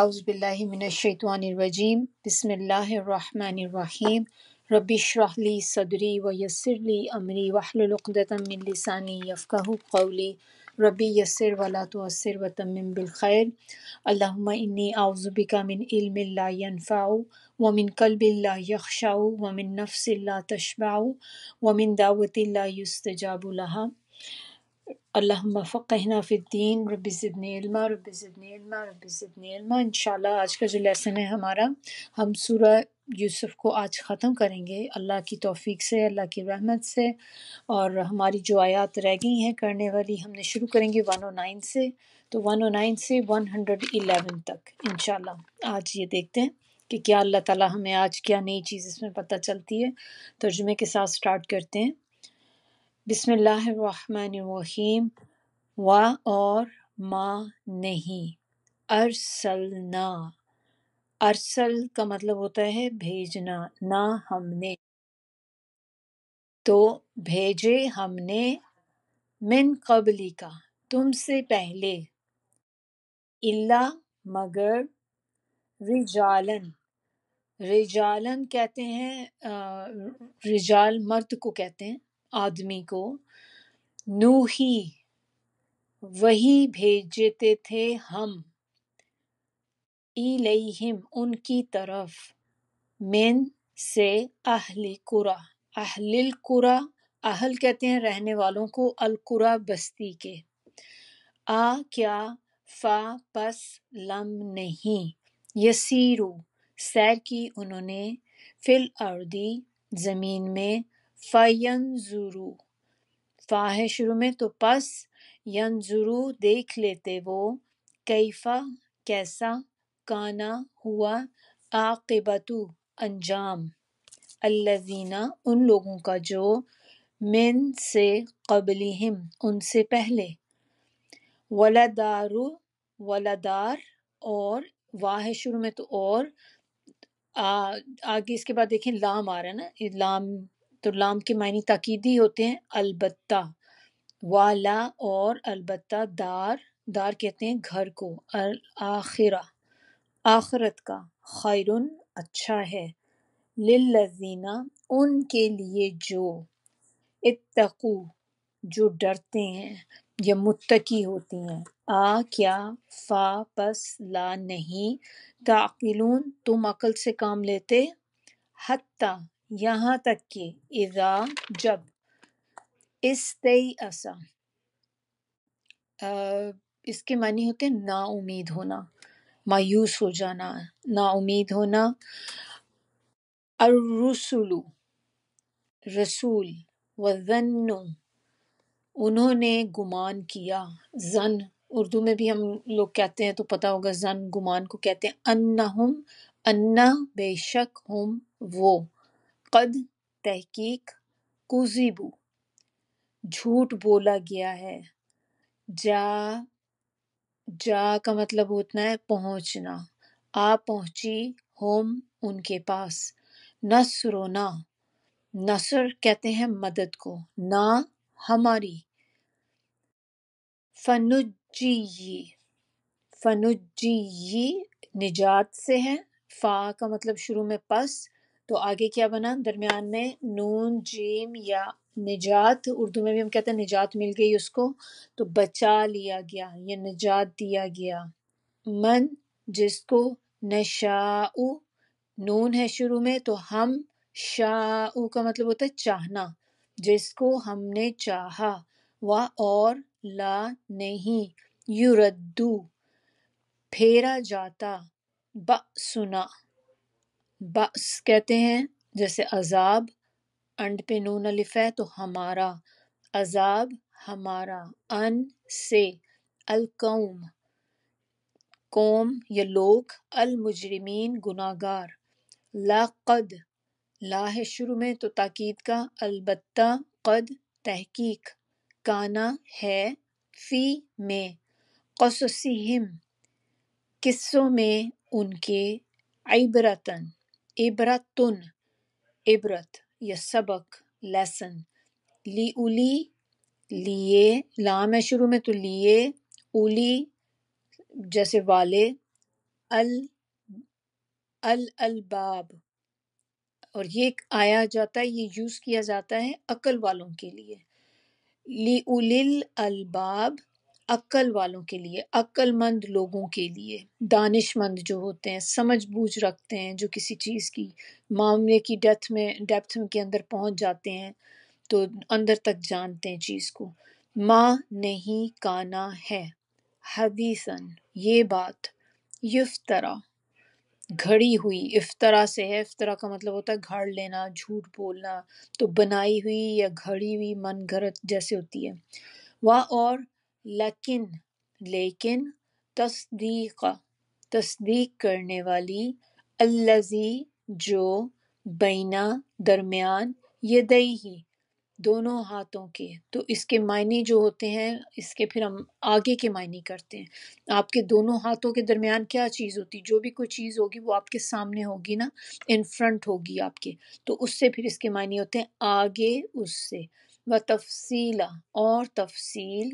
اعوذ باللہ من الشیطان الرجیم بسم اللہ الرحمن الرحیم رب اشرح لی صدری ویسر لی امری واحلل عقدۃ من لسانی یفقہوا قولی ربی یسر ولا تعسر وتمم بالخیر اللہم انی اعوذ بک من علم لا ینفع ومن قلب لا یخشع ومن نفس لا تشبع ومن دعوت لا یستجاب لها اللہم فقہنا فی الدین رب زدنی علما رب زدنی علما رب زدنی علما۔ انشاءاللہ آج کا جو لیسن ہے ہمارا، ہم سورہ یوسف کو آج ختم کریں گے اللہ کی توفیق سے، اللہ کی رحمت سے، اور ہماری جو آیات رہ گئی ہیں کرنے والی ہم نے شروع کریں گے 109 سے، تو 109 سے 111 تک انشاءاللہ آج یہ دیکھتے ہیں کہ کیا اللہ تعالیٰ ہمیں آج کیا نئی چیز اس میں پتہ چلتی ہے۔ ترجمے کے ساتھ سٹارٹ کرتے ہیں۔ بسم اللہ الرحمن الرحیم۔ و اور ما نہیں، ارسلنا، ارسل کا مطلب ہوتا ہے بھیجنا، نہ ہم نے، تو بھیجے ہم نے، من قبلی کا تم سے پہلے، الا مگر، رجالن، رجالن کہتے ہیں رجال مرد کو کہتے ہیں، آدمی کو، نوحی وہی بھیجتے تھے ہم، الیہم ان کی طرف، من سے، اہل قرا، اہل القرا، اہل کہتے ہیں رہنے والوں کو، القرا بستی کے، کیا، فا پس، لم نہیں، یسیرو سیر کی انہوں نے، فی الارضی زمین میں، فینظرو فا ہے شروع میں تو پس، ینظرو دیکھ لیتے وہ، کیفا کیسا، کانا ہوا، عاقبتو انجام، الذین ان لوگوں کا جو، من سے، قبلہم ان سے پہلے، ولدارو ولدار، اور واہ ہے شروع میں تو اور، آگے اس کے بعد دیکھیں لام آ رہا ہے نا، یہ لام، تو لام کے معنی تاکیدی ہوتے ہیں، البتہ، والا اور، البتہ، دار، دار کہتے ہیں گھر کو، الآخرہ آخرت کا، خیرن اچھا ہے، للذین ان کے لیے جو، اتقو جو ڈرتے ہیں یا متقی ہوتی ہیں، کیا، فا پس، لا نہیں، تعقلون تم عقل سے کام لیتے، حتی یہاں تک کہ، اذا جب، استیأس اس کے معنی ہوتے ہیں نا امید ہونا، مایوس ہو جانا، نا امید ہونا، الرسل رسول، وظنوا انہوں نے گمان کیا، زن اردو میں بھی ہم لوگ کہتے ہیں تو پتہ ہوگا، زن گمان کو کہتے ہیں، انہم انا بے شک، ہم وہ، قد تحقیق، کذبوا جھوٹ بولا گیا ہے، جا جا کا مطلب ہوتا ہے پہنچنا، پہنچی، ہم ان کے پاس، نصرنا نصر کہتے ہیں مدد کو، نہ ہماری، فنجی فنجی نجات سے ہے، فا کا مطلب شروع میں پس، تو آگے کیا بنا درمیان میں نون جیم یا، نجات اردو میں بھی ہم کہتے ہیں نجات مل گئی اس کو، تو بچا لیا گیا یا نجات دیا گیا، من جس کو، نشاء نون ہے شروع میں تو ہم، شاء کا مطلب ہوتا ہے چاہنا، جس کو ہم نے چاہا، اور، لا نہیں، یردو پھیرا جاتا، بأسنا بأس کہتے ہیں جیسے عذاب، انڈ پہ نون الف ہے تو ہمارا، عذاب ہمارا، ان سے، القوم قوم یا لوگ، المجرمین گناہگار، لقد لا ہے شروع میں تو تاکید کا، البتہ، قد تحقیق، کانا ہے، فی میں، قصصہم قصوں میں ان کے، عبرتن عبرتن عبرت یا سبق، لیسن، لی اولی لیے، لام ہے شروع میں تو لیے، اولی جیسے والے، الباب، اور یہ آیا جاتا ہے، یہ یوز کیا جاتا ہے عقل والوں کے لیے، لِأُولِي الْأَلْبَاب، عقل والوں کے لیے، عقل مند لوگوں کے لیے، دانش مند جو ہوتے ہیں، سمجھ بوجھ رکھتے ہیں، جو کسی چیز کی معاملے کی ڈیپتھ کے اندر پہنچ جاتے ہیں، تو اندر تک جانتے ہیں چیز کو۔ ماں نہیں کانا ہے، حدیثاً یہ بات، یفترا گھڑی ہوئی، افطرا سے ہے، افطرا کا مطلب ہوتا ہے گھڑ لینا، جھوٹ بولنا، تو بنائی ہوئی یا گھڑی ہوئی من گھڑت جیسے ہوتی ہے۔ اور لیکن تصدیق، تصدیق کرنے والی، الذی جو، بینا درمیان، یدیہ دونوں ہاتھوں کے، تو اس کے معنی جو ہوتے ہیں، اس کے پھر ہم آگے کے معنی کرتے ہیں۔ آپ کے دونوں ہاتھوں کے درمیان کیا چیز ہوتی؟ جو بھی کوئی چیز ہوگی وہ آپ کے سامنے ہوگی نا، ان فرنٹ ہوگی آپ کے، تو اس سے پھر اس کے معنی ہوتے ہیں آگے اس سے۔ و تفصیلا، اور تفصیل،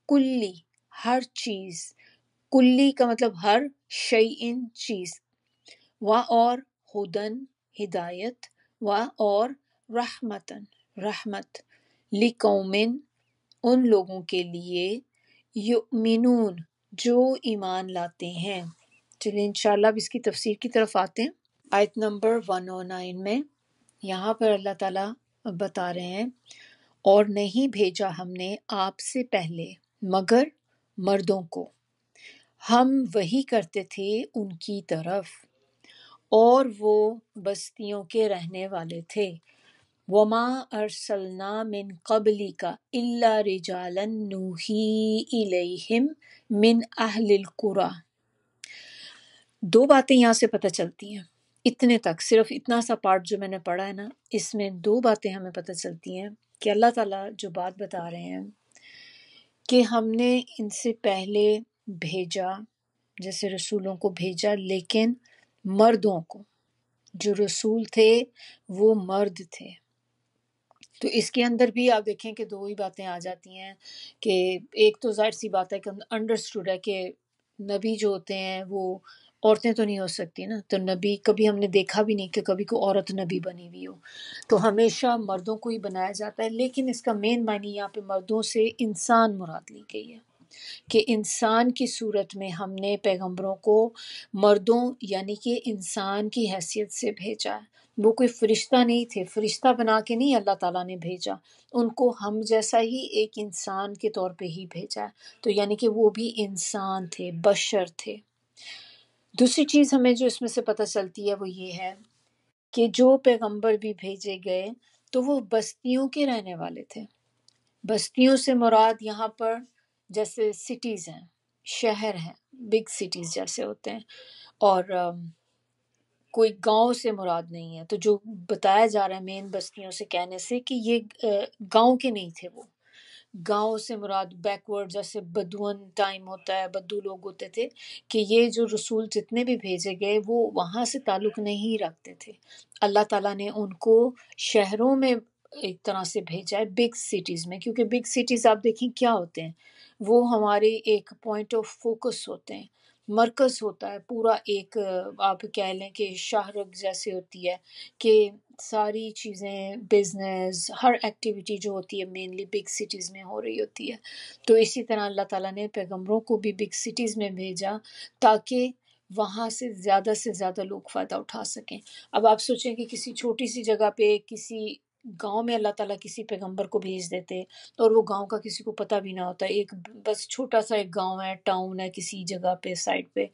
کلی ہر چیز، کلی کا مطلب ہر، شیئن چیز، اور ہدن ہدایت، اور رحمتن رحمت، لقومن ان لوگوں کے لیے، یؤمنون جو ایمان لاتے ہیں۔ چلیے انشاءاللہ اب اس کی تفسیر کی طرف آتے ہیں۔ آیت نمبر 109 میں یہاں پر اللہ تعالیٰ بتا رہے ہیں، اور نہیں بھیجا ہم نے آپ سے پہلے مگر مردوں کو، ہم وحی کرتے تھے ان کی طرف، اور وہ بستیوں کے رہنے والے تھے۔ وما ارسلنا من قبلک الا رجالا نوحی الیہم من اہل القری۔ دو باتیں یہاں سے پتہ چلتی ہیں، اتنے تک صرف اتنا سا پارٹ جو میں نے پڑھا ہے نا، اس میں دو باتیں ہمیں پتہ چلتی ہیں کہ اللہ تعالیٰ جو بات بتا رہے ہیں کہ ہم نے ان سے پہلے بھیجا، جیسے رسولوں کو بھیجا، لیکن مردوں کو، جو رسول تھے وہ مرد تھے۔ تو اس کے اندر بھی آپ دیکھیں کہ دو ہی باتیں آ جاتی ہیں، کہ ایک تو ظاہر سی بات ہے کہ انڈرسٹوڈ ہے کہ نبی جو ہوتے ہیں وہ عورتیں تو نہیں ہو سکتی نا، تو نبی کبھی ہم نے دیکھا بھی نہیں کہ کبھی کوئی عورت نبی بنی ہوئی ہو، تو ہمیشہ مردوں کو ہی بنایا جاتا ہے۔ لیکن اس کا مین معنی یہاں پہ مردوں سے انسان مراد لی گئی ہے، کہ انسان کی صورت میں ہم نے پیغمبروں کو مردوں یعنی کہ انسان کی حیثیت سے بھیجا ہے۔ وہ کوئی فرشتہ نہیں تھے، فرشتہ بنا کے نہیں اللہ تعالیٰ نے بھیجا ان کو، ہم جیسا ہی ایک انسان کے طور پہ ہی بھیجا ہے، تو یعنی کہ وہ بھی انسان تھے، بشر تھے۔ دوسری چیز ہمیں جو اس میں سے پتہ چلتی ہے وہ یہ ہے کہ جو پیغمبر بھی بھیجے گئے تو وہ بستیوں کے رہنے والے تھے۔ بستیوں سے مراد یہاں پر جیسے سٹیز ہیں، شہر ہیں، بگ سٹیز جیسے ہوتے ہیں، اور کوئی گاؤں سے مراد نہیں ہے۔ تو جو بتایا جا رہا ہے مین بستیوں سے کہنے سے کہ یہ گاؤں کے نہیں تھے، وہ گاؤں سے مراد بیکورڈ، جیسے بدون ٹائم ہوتا ہے، بدو لوگ ہوتے تھے، کہ یہ جو رسول جتنے بھی بھیجے گئے وہ وہاں سے تعلق نہیں رکھتے تھے۔ اللہ تعالیٰ نے ان کو شہروں میں ایک طرح سے بھیجا ہے، بگ سٹیز میں، کیونکہ بگ سٹیز آپ دیکھیں کیا ہوتے ہیں، وہ ہمارے ایک پوائنٹ آف فوکس ہوتے ہیں، مرکز ہوتا ہے پورا، ایک آپ کہہ لیں کہ شاہرگ جیسے ہوتی ہے، کہ ساری چیزیں، بزنس، ہر ایکٹیویٹی جو ہوتی ہے مینلی بگ سٹیز میں ہو رہی ہوتی ہے۔ تو اسی طرح اللہ تعالیٰ نے پیغمبروں کو بھی بگ سٹیز میں بھیجا تاکہ وہاں سے زیادہ لوگ فائدہ اٹھا سکیں۔ اب آپ سوچیں کہ کسی چھوٹی سی جگہ پہ، کسی گاؤں میں اللہ تعالیٰ کسی پیغمبر کو بھیج دیتے اور وہ گاؤں کا کسی کو پتہ بھی نہ ہوتا، ایک بس چھوٹا سا ایک گاؤں ہے، ٹاؤن ہے کسی جگہ پہ سائڈ پہ،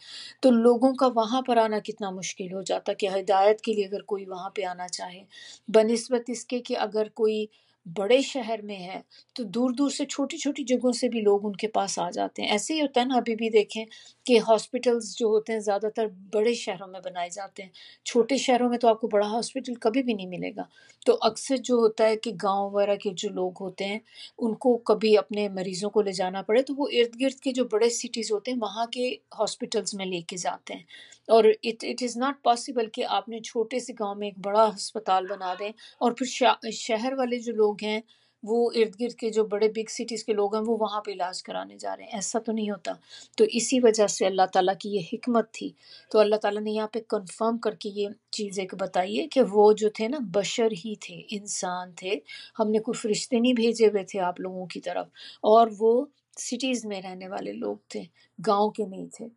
تو لوگوں کا وہاں پر آنا کتنا مشکل ہو جاتا کہ ہدایت کے لیے اگر کوئی وہاں پہ آنا چاہے، بنسبت اس کے کہ اگر کوئی بڑے شہر میں ہے تو دور دور سے چھوٹی چھوٹی جگہوں سے بھی لوگ ان کے پاس آ جاتے ہیں۔ ایسے ہی ہوتا ہے نا، ابھی بھی دیکھیں کہ ہاسپٹلز جو ہوتے ہیں زیادہ تر بڑے شہروں میں بنائے جاتے ہیں، چھوٹے شہروں میں تو آپ کو بڑا ہاسپٹل کبھی بھی نہیں ملے گا۔ تو اکثر جو ہوتا ہے کہ گاؤں وغیرہ کے جو لوگ ہوتے ہیں ان کو کبھی اپنے مریضوں کو لے جانا پڑے تو وہ ارد گرد کے جو بڑے سٹیز ہوتے ہیں وہاں کے ہاسپٹلز میں لے کے جاتے ہیں، اور اٹ از ناٹ پاسبل کہ آپ نے چھوٹے سے گاؤں میں ایک بڑا ہسپتال بنا دیں اور پھر شہر والے جو لوگ ہیں وہ ارد گرد کے جو بڑے بگ سٹیز کے لوگ ہیں وہ وہاں پہ علاج کرانے جا رہے ہیں، ایسا تو نہیں ہوتا۔ تو اسی وجہ سے اللہ تعالیٰ کی یہ حکمت تھی۔ تو اللہ تعالیٰ نے یہاں پہ کنفرم کر کے یہ چیز ایک بتائی ہے کہ وہ جو تھے نا بشر ہی تھے، انسان تھے، ہم نے کوئی فرشتے نہیں بھیجے ہوئے تھے آپ لوگوں کی طرف، اور وہ سٹیز میں رہنے والے لوگ تھے، گاؤں کے نہیں تھے۔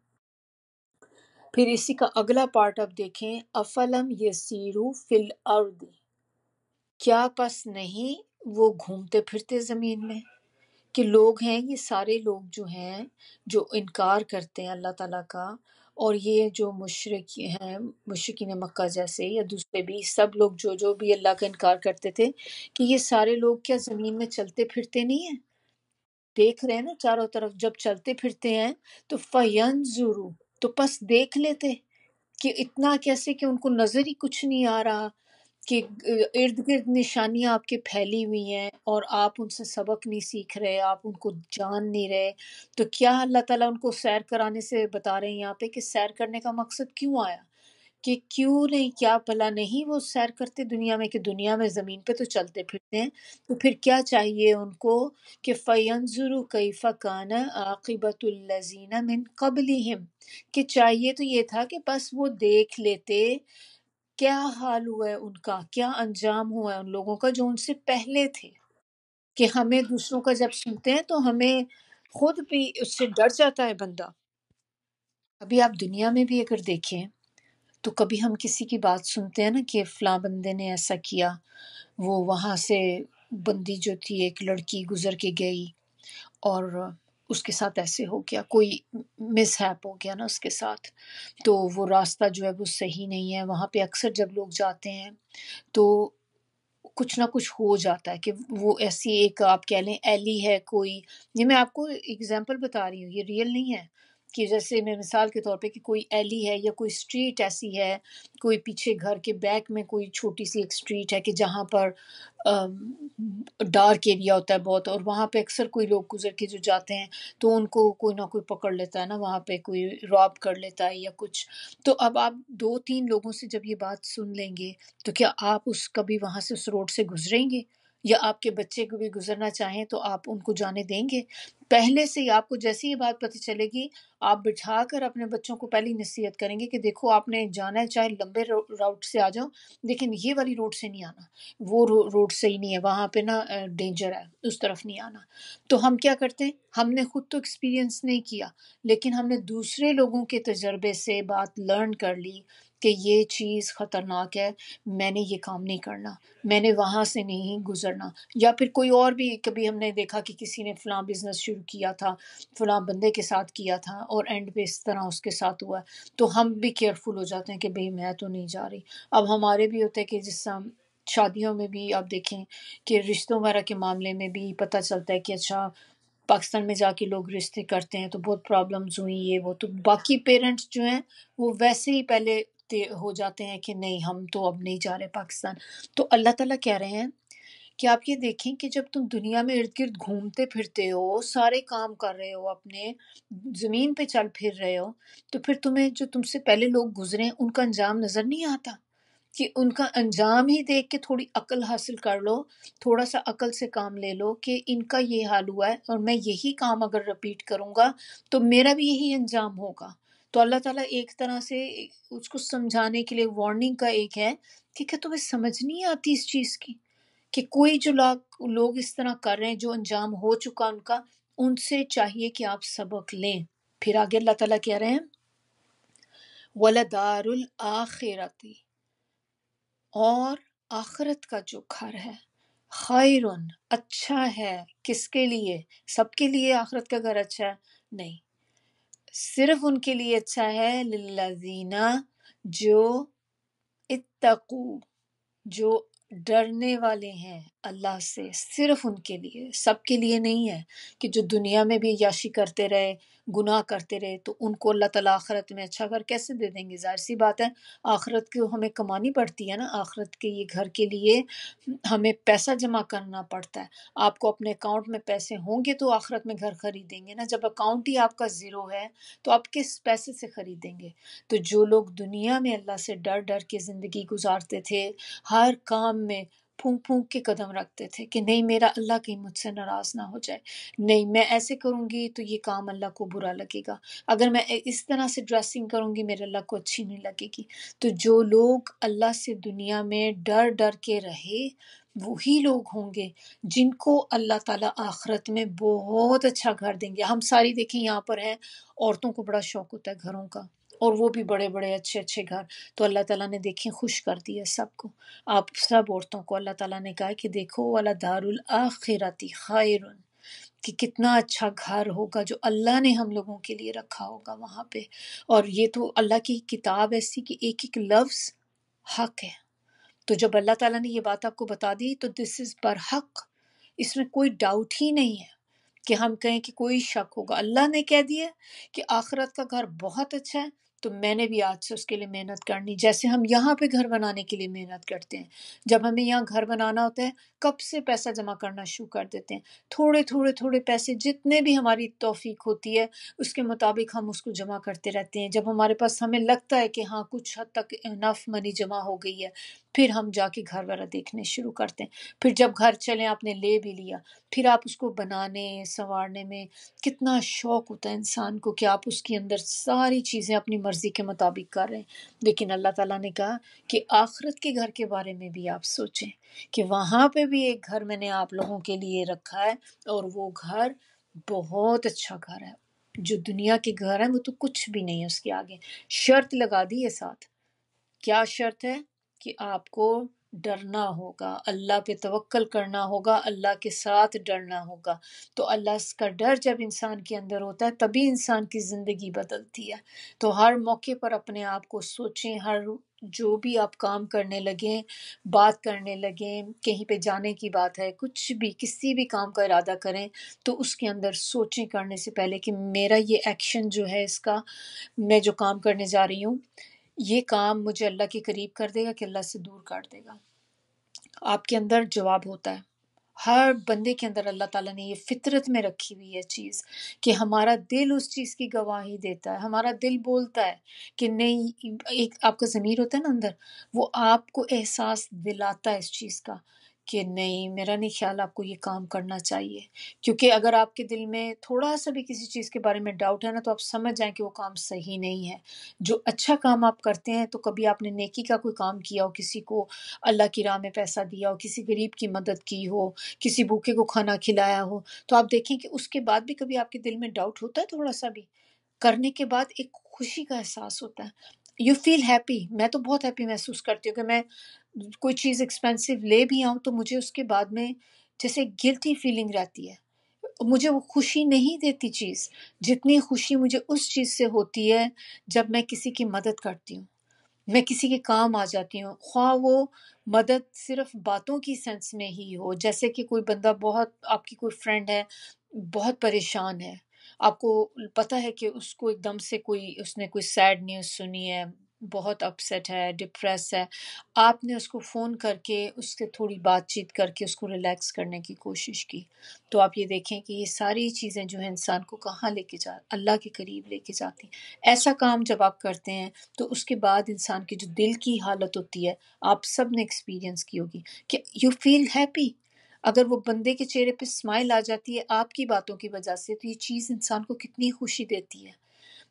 پھر اسی کا اگلا پارٹ اب دیکھیں، افلم یسیرو فی الارض، کیا پس نہیں وہ گھومتے پھرتے زمین میں؟ کہ لوگ ہیں، یہ سارے لوگ جو ہیں جو انکار کرتے ہیں اللہ تعالیٰ کا، اور یہ جو مشرک ہیں، مشرکین مکہ جیسے یا دوسرے بھی سب لوگ جو جو بھی اللہ کا انکار کرتے تھے، کہ یہ سارے لوگ کیا زمین میں چلتے پھرتے نہیں ہیں؟ دیکھ رہے ہیں نا چاروں طرف جب چلتے پھرتے ہیں تو فینظروا، تو پس دیکھ لیتے کہ اتنا کیسے کہ ان کو نظر ہی کچھ نہیں آ رہا، کہ ارد گرد نشانیاں آپ کے پھیلی ہوئی ہیں اور آپ ان سے سبق نہیں سیکھ رہے، آپ ان کو جان نہیں رہے۔ تو کیا اللہ تعالیٰ ان کو سیر کرانے سے بتا رہے ہیں یہاں پہ کہ سیر کرنے کا مقصد کیوں آیا، کہ کیوں نہیں، کیا بھلا نہیں وہ سیر کرتے دنیا میں، کہ دنیا میں زمین پہ تو چلتے پھرتے ہیں، تو پھر کیا چاہیے ان کو کہ فَيَنْظُرُوا كَيْفَ كَانَ عَاقِبَةُ الَّذِينَ مِنْ قَبْلِهِمْ، کہ چاہیے تو یہ تھا کہ بس وہ دیکھ لیتے کیا حال ہوا ہے ان کا، کیا انجام ہوا ہے ان لوگوں کا جو ان سے پہلے تھے۔ کہ ہمیں دوسروں کا جب سنتے ہیں تو ہمیں خود بھی اس سے ڈر جاتا ہے بندہ۔ ابھی آپ دنیا میں بھی اگر دیکھیں تو کبھی ہم کسی کی بات سنتے ہیں نا کہ فلاں بندے نے ایسا کیا، وہ وہاں سے بندی جو تھی ایک لڑکی گزر کے گئی اور اس کے ساتھ ایسے ہو گیا، کوئی مس ہیپ ہو گیا نا اس کے ساتھ، تو وہ راستہ جو ہے وہ صحیح نہیں ہے، وہاں پہ اکثر جب لوگ جاتے ہیں تو کچھ نہ کچھ ہو جاتا ہے، کہ وہ ایسی ایک آپ کہہ لیں ایلی ہے کوئی، یہ میں آپ کو اگزامپل بتا رہی ہوں، یہ ریئل نہیں ہے، کہ جیسے میں مثال کے طور پہ کہ کوئی ایلی ہے یا کوئی اسٹریٹ ایسی ہے، کوئی پیچھے گھر کے بیک میں کوئی چھوٹی سی ایک اسٹریٹ ہے کہ جہاں پر ڈارک ایریا ہوتا ہے بہت، اور وہاں پہ اکثر کوئی لوگ گزر کے جو جاتے ہیں تو ان کو کوئی نہ کوئی پکڑ لیتا ہے نا، وہاں پہ کوئی راب کر لیتا ہے یا کچھ۔ تو اب آپ دو تین لوگوں سے جب یہ بات سن لیں گے تو کیا آپ اس کبھی وہاں سے اس روڈ سے گزریں گے؟ یا آپ کے بچے کو بھی گزرنا چاہیں تو آپ ان کو جانے دیں گے؟ پہلے سے ہی آپ کو جیسی یہ بات پتہ چلے گی، آپ بٹھا کر اپنے بچوں کو پہلی نصیحت کریں گے کہ دیکھو آپ نے جانا ہے چاہے لمبے راؤٹ سے آ جاؤ، لیکن یہ والی روڈ سے نہیں آنا، وہ روڈ صحیح نہیں ہے، وہاں پہ نا ڈینجر ہے، اس طرف نہیں آنا۔ تو ہم کیا کرتے ہیں، ہم نے خود تو ایکسپیرینس نہیں کیا، لیکن ہم نے دوسرے لوگوں کے تجربے سے بات لرن کر لی کہ یہ چیز خطرناک ہے، میں نے یہ کام نہیں کرنا، میں نے وہاں سے نہیں گزرنا۔ یا پھر کوئی اور بھی کبھی ہم نے دیکھا کہ کسی نے فلاں بزنس شروع کیا تھا، فلاں بندے کے ساتھ کیا تھا اور اینڈ پہ اس طرح اس کے ساتھ ہوا ہے، تو ہم بھی کیئرفل ہو جاتے ہیں کہ بھئی میں تو نہیں جا رہی۔ اب ہمارے بھی ہوتے ہیں کہ جس طرح شادیوں میں بھی آپ دیکھیں کہ رشتوں وغیرہ کے معاملے میں بھی پتہ چلتا ہے کہ اچھا پاکستان میں جا کے لوگ رشتے کرتے ہیں تو بہت پرابلمز ہوئی، یہ وہ، تو باقی پیرنٹس جو ہیں وہ ویسے ہی پہلے ہو جاتے ہیں کہ نہیں ہم تو اب نہیں جا رہے پاکستان۔ تو اللہ تعالیٰ کہہ رہے ہیں کہ آپ یہ دیکھیں کہ جب تم دنیا میں ارد گرد گھومتے پھرتے ہو، سارے کام کر رہے ہو، اپنے زمین پہ چل پھر رہے ہو، تو پھر تمہیں جو تم سے پہلے لوگ گزرے ان کا انجام نظر نہیں آتا، کہ ان کا انجام ہی دیکھ کے تھوڑی عقل حاصل کر لو، تھوڑا سا عقل سے کام لے لو کہ ان کا یہ حال ہوا ہے اور میں یہی کام اگر رپیٹ کروں گا تو میرا بھی یہی انجام ہوگا۔ تو اللہ تعالیٰ ایک طرح سے اس کو سمجھانے کے لیے وارننگ کا ایک ہے کہ کیا تمہیں سمجھ نہیں آتی اس چیز کی، کہ کوئی جو لوگ اس طرح کر رہے ہیں جو انجام ہو چکا ان کا، ان سے چاہیے کہ آپ سبق لیں۔ پھر آگے اللہ تعالیٰ کہہ رہے ہیں وَلَدَارُ الْآخِرَةِ، اور آخرت کا جو گھر ہے، خیرن، اچھا ہے، کس کے لیے؟ سب کے لیے آخرت کا گھر اچھا ہے؟ نہیں، صرف ان کے لیے اچھا ہے للذین، جو اتقو، جو ڈرنے والے ہیں اللہ سے، صرف ان کے لیے، سب کے لیے نہیں ہے، کہ جو دنیا میں بھی عیاشی کرتے رہے، گناہ کرتے رہے، تو ان کو اللہ تعالیٰ آخرت میں اچھا گھر کیسے دے دیں گے؟ ظاہر سی بات ہے، آخرت کو ہمیں کمانی پڑتی ہے نا، آخرت کے یہ گھر کے لیے ہمیں پیسہ جمع کرنا پڑتا ہے۔ آپ کو اپنے اکاؤنٹ میں پیسے ہوں گے تو آخرت میں گھر خریدیں گے نا، جب اکاؤنٹ ہی آپ کا زیرو ہے تو آپ کس پیسے سے خریدیں گے؟ تو جو لوگ دنیا میں اللہ سے ڈر ڈر کے زندگی گزارتے تھے، ہر کام میں پھونک پھونک کے قدم رکھتے تھے کہ نہیں میرا اللہ کہیں مجھ سے ناراض نہ ہو جائے، نہیں میں ایسے کروں گی تو یہ کام اللہ کو برا لگے گا، اگر میں اس طرح سے ڈریسنگ کروں گی میرے اللہ کو اچھی نہیں لگے گی۔ تو جو لوگ اللہ سے دنیا میں ڈر ڈر کے رہے وہی لوگ ہوں گے جن کو اللہ تعالیٰ آخرت میں بہت اچھا گھر دیں گے۔ ہم ساری دیکھیں یہاں پر ہیں، عورتوں کو بڑا شوق ہوتا ہے گھروں کا، اور وہ بھی بڑے بڑے اچھے اچھے گھر، تو اللہ تعالیٰ نے دیکھیں خوش کر دیا سب کو۔ آپ سب عورتوں کو اللہ تعالیٰ نے کہا کہ دیکھو وَلَدَارُ الْآخِرَةِ خَيْرٌ، کہ کتنا اچھا گھر ہوگا جو اللہ نے ہم لوگوں کے لیے رکھا ہوگا وہاں پہ۔ اور یہ تو اللہ کی کتاب ایسی کہ ایک ایک لفظ حق ہے، تو جب اللہ تعالیٰ نے یہ بات آپ کو بتا دی تو دس از برحق، اس میں کوئی ڈاؤٹ ہی نہیں ہے کہ ہم کہیں کہ کوئی شک ہوگا۔ اللہ نے کہہ دیا کہ آخرت کا گھر بہت اچھا ہے، تو میں نے بھی آج سے اس کے لیے محنت کرنی، جیسے ہم یہاں پہ گھر بنانے کے لیے محنت کرتے ہیں۔ جب ہمیں یہاں گھر بنانا ہوتا ہے کب سے پیسہ جمع کرنا شروع کر دیتے ہیں، تھوڑے تھوڑے تھوڑے پیسے جتنے بھی ہماری توفیق ہوتی ہے اس کے مطابق ہم اس کو جمع کرتے رہتے ہیں۔ جب ہمارے پاس ہمیں لگتا ہے کہ ہاں کچھ حد تک انف منی جمع ہو گئی ہے، پھر ہم جا کے گھر وغیرہ دیکھنے شروع کرتے ہیں۔ پھر جب گھر چلیں آپ نے لے بھی لیا، پھر آپ اس کو بنانے سنوارنے میں کتنا شوق ہوتا ہے انسان کو کہ آپ اس کے اندر ساری چیزیں اپنی مرضی کے مطابق کر رہے ہیں۔ لیکن اللہ تعالیٰ نے کہا کہ آخرت کے گھر کے بارے میں بھی آپ سوچیں کہ وہاں پہ بھی ایک گھر میں نے آپ لوگوں کے لیے رکھا ہے، اور وہ گھر بہت اچھا گھر ہے۔ جو دنیا کے گھر ہیں وہ تو کچھ بھی نہیں ہے اس کے آگے۔ شرط لگا دی ہے ساتھ، کیا شرط ہے؟ کہ آپ کو ڈرنا ہوگا، اللہ پہ توکل کرنا ہوگا، اللہ کے ساتھ ڈرنا ہوگا۔ تو اللہ کا ڈر جب انسان کے اندر ہوتا ہے تبھی انسان کی زندگی بدلتی ہے۔ تو ہر موقع پر اپنے آپ کو سوچیں، ہر جو بھی آپ کام کرنے لگیں، بات کرنے لگیں، کہیں پہ جانے کی بات ہے، کچھ بھی کسی بھی کام کا ارادہ کریں تو اس کے اندر سوچیں کرنے سے پہلے کہ میرا یہ ایکشن جو ہے، اس کا میں جو کام کرنے جا رہی ہوں، یہ کام مجھے اللہ کے قریب کر دے گا کہ اللہ سے دور کر دے گا۔ آپ کے اندر جواب ہوتا ہے، ہر بندے کے اندر اللہ تعالیٰ نے یہ فطرت میں رکھی ہوئی ہے چیز کہ ہمارا دل اس چیز کی گواہی دیتا ہے، ہمارا دل بولتا ہے کہ نہیں، ایک آپ کا ضمیر ہوتا ہے نا اندر، وہ آپ کو احساس دلاتا ہے اس چیز کا کہ نہیں، میرا نہیں خیال آپ کو یہ کام کرنا چاہیے۔ کیونکہ اگر آپ کے دل میں تھوڑا سا بھی کسی چیز کے بارے میں ڈاؤٹ ہے نا، تو آپ سمجھ جائیں کہ وہ کام صحیح نہیں ہے۔ جو اچھا کام آپ کرتے ہیں، تو کبھی آپ نے نیکی کا کوئی کام کیا ہو، کسی کو اللہ کی راہ میں پیسہ دیا ہو، کسی غریب کی مدد کی ہو، کسی بھوکے کو کھانا کھلایا ہو، تو آپ دیکھیں کہ اس کے بعد بھی کبھی آپ کے دل میں ڈاؤٹ ہوتا ہے، تھوڑا سا بھی کرنے کے بعد ایک خوشی کا احساس ہوتا ہے، یو فیل ہیپی۔ میں تو بہت ہیپی محسوس کرتی ہوں کہ میں کوئی چیز ایکسپینسو لے بھی آؤں تو مجھے اس کے بعد میں جیسے گلٹی فیلنگ رہتی ہے، مجھے وہ خوشی نہیں دیتی چیز جتنی خوشی مجھے اس چیز سے ہوتی ہے جب میں کسی کی مدد کرتی ہوں، میں کسی کے کام آ جاتی ہوں، خواہ وہ مدد صرف باتوں کی سینس میں ہی ہو، جیسے کہ کوئی بندہ بہت، آپ کی کوئی فرینڈ ہے بہت پریشان ہے، آپ کو پتہ ہے کہ اس کو ایک دم سے اس نے کوئی سیڈ نیوز سنی ہے، بہت اپسیٹ ہے، ڈپریس ہے، آپ نے اس کو فون کر کے اس سے تھوڑی بات چیت کر کے اس کو ریلیکس کرنے کی کوشش کی، تو آپ یہ دیکھیں کہ یہ ساری چیزیں جو ہیں انسان کو کہاں لے کے اللہ کے قریب لے کے جاتی ہیں۔ ایسا کام جب آپ کرتے ہیں تو اس کے بعد انسان کی جو دل کی حالت ہوتی ہے، آپ سب نے ایکسپیرینس کی ہوگی کہ یو فیل ہیپی۔ اگر وہ بندے کے چہرے پہ اسمائل آ جاتی ہے آپ کی باتوں کی وجہ سے، تو یہ چیز انسان کو کتنی خوشی دیتی ہے۔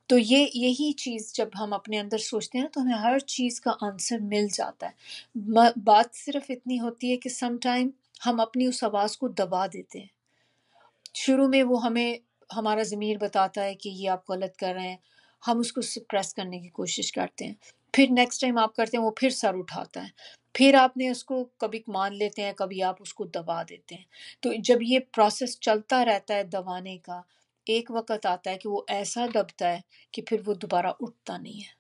تو یہی چیز جب ہم اپنے اندر سوچتے ہیں تو ہمیں ہر چیز کا آنسر مل جاتا ہے۔ بات صرف اتنی ہوتی ہے کہ سم ٹائم ہم اپنی اس آواز کو دبا دیتے ہیں۔ شروع میں وہ ہمارا ضمیر بتاتا ہے کہ یہ آپ غلط کر رہے ہیں، ہم اس کو سپریس کرنے کی کوشش کرتے ہیں، پھر نیکسٹ ٹائم آپ کرتے ہیں وہ پھر سر اٹھاتا ہے، پھر آپ نے اس کو کبھی مان لیتے ہیں، کبھی آپ اس کو دبا دیتے ہیں۔ تو جب یہ پروسیس چلتا رہتا ہے دبانے کا، ایک وقت آتا ہے کہ وہ ایسا دبتا ہے کہ پھر وہ دوبارہ اٹھتا نہیں ہے۔